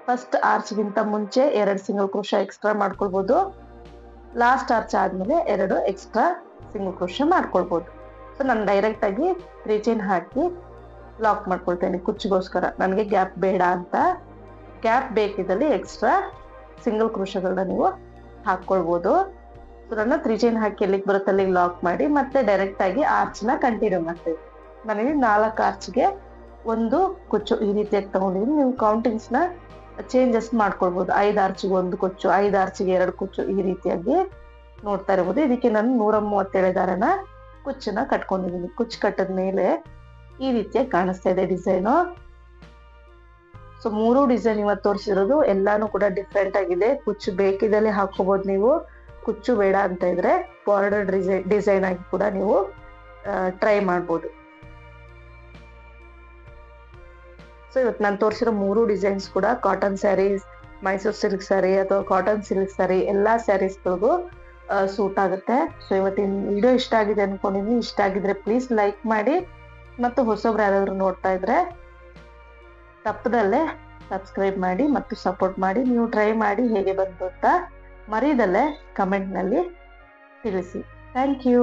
ಫಸ್ಟ್ ಆರ್ಚ್ ಗಿಂತ ಮುಂಚೆ 2 ಸಿಂಗಲ್ ಕ್ರೋಶೆ ಎಕ್ಸ್ಟ್ರಾ ಮಾಡ್ಕೊಳ್ಬಹುದು. ಲಾಸ್ಟ್ ಆರ್ಚ್ ಆದ್ಮೇಲೆ 2 ಎಕ್ಸ್ಟ್ರಾ ಸಿಂಗಲ್ ಕ್ರೋಶೆ ಮಾಡ್ಕೊಳ್ಬಹುದು. ಸೊ ನಾನು ಡೈರೆಕ್ಟ್ ಆಗಿ 3 ಚೈನ್ ಹಾಕಿ ಲಾಕ್ ಮಾಡ್ಕೊಳ್ತೇನೆ ಕುಚ್ಚಿಗೋಸ್ಕರ. ನನಗೆ ಗ್ಯಾಪ್ ಬೇಡ ಅಂತ. ಗ್ಯಾಪ್ ಬೇಕಿದ್ದಲ್ಲಿ ಎಕ್ಸ್ಟ್ರಾ ಸಿಂಗಲ್ ಕ್ರೋಶೆಗಳನ್ನ ನೀವು ಹಾಕೊಳ್ಬಹುದು. ಸೊ ನಾನು 3 ಚೈನ್ ಹಾಕಿ ಎಲ್ಲಿಗೆ ಬರುತ್ತೆ ಅಲ್ಲಿಗೆ ಲಾಕ್ ಮಾಡಿ ಮತ್ತೆ ಡೈರೆಕ್ಟ್ ಆಗಿ ಆರ್ಚ್ ನ ಕಂಟಿನ್ಯೂ ಮಾಡ್ತೇವೆ. ನನಗೆ 4 ಆರ್ಚ್ಗೆ ಒಂದು ಕುಚ್ಚು ಈ ರೀತಿಯಾಗಿ ತಗೊಂಡಿದ್ದೀನಿ. ನೀವು ಕೌಂಟಿಂಗ್ಸ್ ನ ಚೇಂಜಸ್ ಮಾಡ್ಕೊಳ್ಬಹುದು. 5 ಆರ್ಚ್ಗೆ 1 ಕುಚ್ಚು, 5 ಆರ್ಚ್ಗೆ 2 ಕುಚ್ಚು, ಈ ರೀತಿಯಾಗಿ ನೋಡ್ತಾ ಇರಬಹುದು. ಇದಕ್ಕೆ ನಾನು 137 ದಾರನ ಕುಚ್ಚನ್ನ ಕಟ್ಕೊಂಡಿದ್ದೀನಿ. ಕುಚ್ಚು ಕಟ್ಟದ ಮೇಲೆ ಈ ರೀತಿಯಾಗಿ ಕಾಣಿಸ್ತಾ ಇದೆ ಡಿಸೈನು. ಸೊ 3 ಡಿಸೈನ್ ಇವತ್ತು ತೋರಿಸಿರೋದು ಎಲ್ಲಾನು ಕೂಡ ಡಿಫ್ರೆಂಟ್ ಆಗಿದೆ. ಕುಚ್ಚು ಬೇಕಿದ್ದಲ್ಲಿ ಹಾಕೋಬಹುದು ನೀವು, ಕುಚ್ಚು ಬೇಡ ಅಂತ ಇದ್ರೆ ಬಾರ್ಡರ್ ಡಿಸೈನ್ ಆಗಿ ಕೂಡ ನೀವು ಟ್ರೈ ಮಾಡ್ಬೋದು. ಸೊ ಇವತ್ತು ನಾನು ತೋರಿಸಿರೋ 3 ಡಿಸೈನ್ಸ್ ಕೂಡ ಕಾಟನ್ ಸ್ಯಾರೀಸ್, ಮೈಸೂರು ಸಿಲ್ಕ್ ಸ್ಯಾರಿ ಅಥವಾ ಕಾಟನ್ ಸಿಲ್ಕ್ ಸ್ಯಾರಿ ಎಲ್ಲಾ ಸ್ಯಾರೀಸ್ಗಳಿಗೂ ಸೂಟ್ ಆಗುತ್ತೆ. ಸೊ ಇವತ್ತಿನ ವಿಡಿಯೋ ಇಷ್ಟ ಆಗಿದೆ ಅನ್ಕೊಂಡಿದ್ದೀನಿ. ಇಷ್ಟ ಆಗಿದ್ರೆ ಪ್ಲೀಸ್ ಲೈಕ್ ಮಾಡಿ, ಮತ್ತು ಹೊಸಬ್ರು ಯಾರಾದ್ರೂ ನೋಡ್ತಾ ಇದ್ರೆ ತಪ್ಪದಲ್ಲೇ ಸಬ್ಸ್ಕ್ರೈಬ್ ಮಾಡಿ ಮತ್ತು ಸಪೋರ್ಟ್ ಮಾಡಿ. ನೀವು ಟ್ರೈ ಮಾಡಿ ಹೇಗೆ ಬಂತು ಅಂತ ಮರೀದಲ್ಲೇ ಕಮೆಂಟ್ ನಲ್ಲಿ ತಿಳಿಸಿ. Thank you.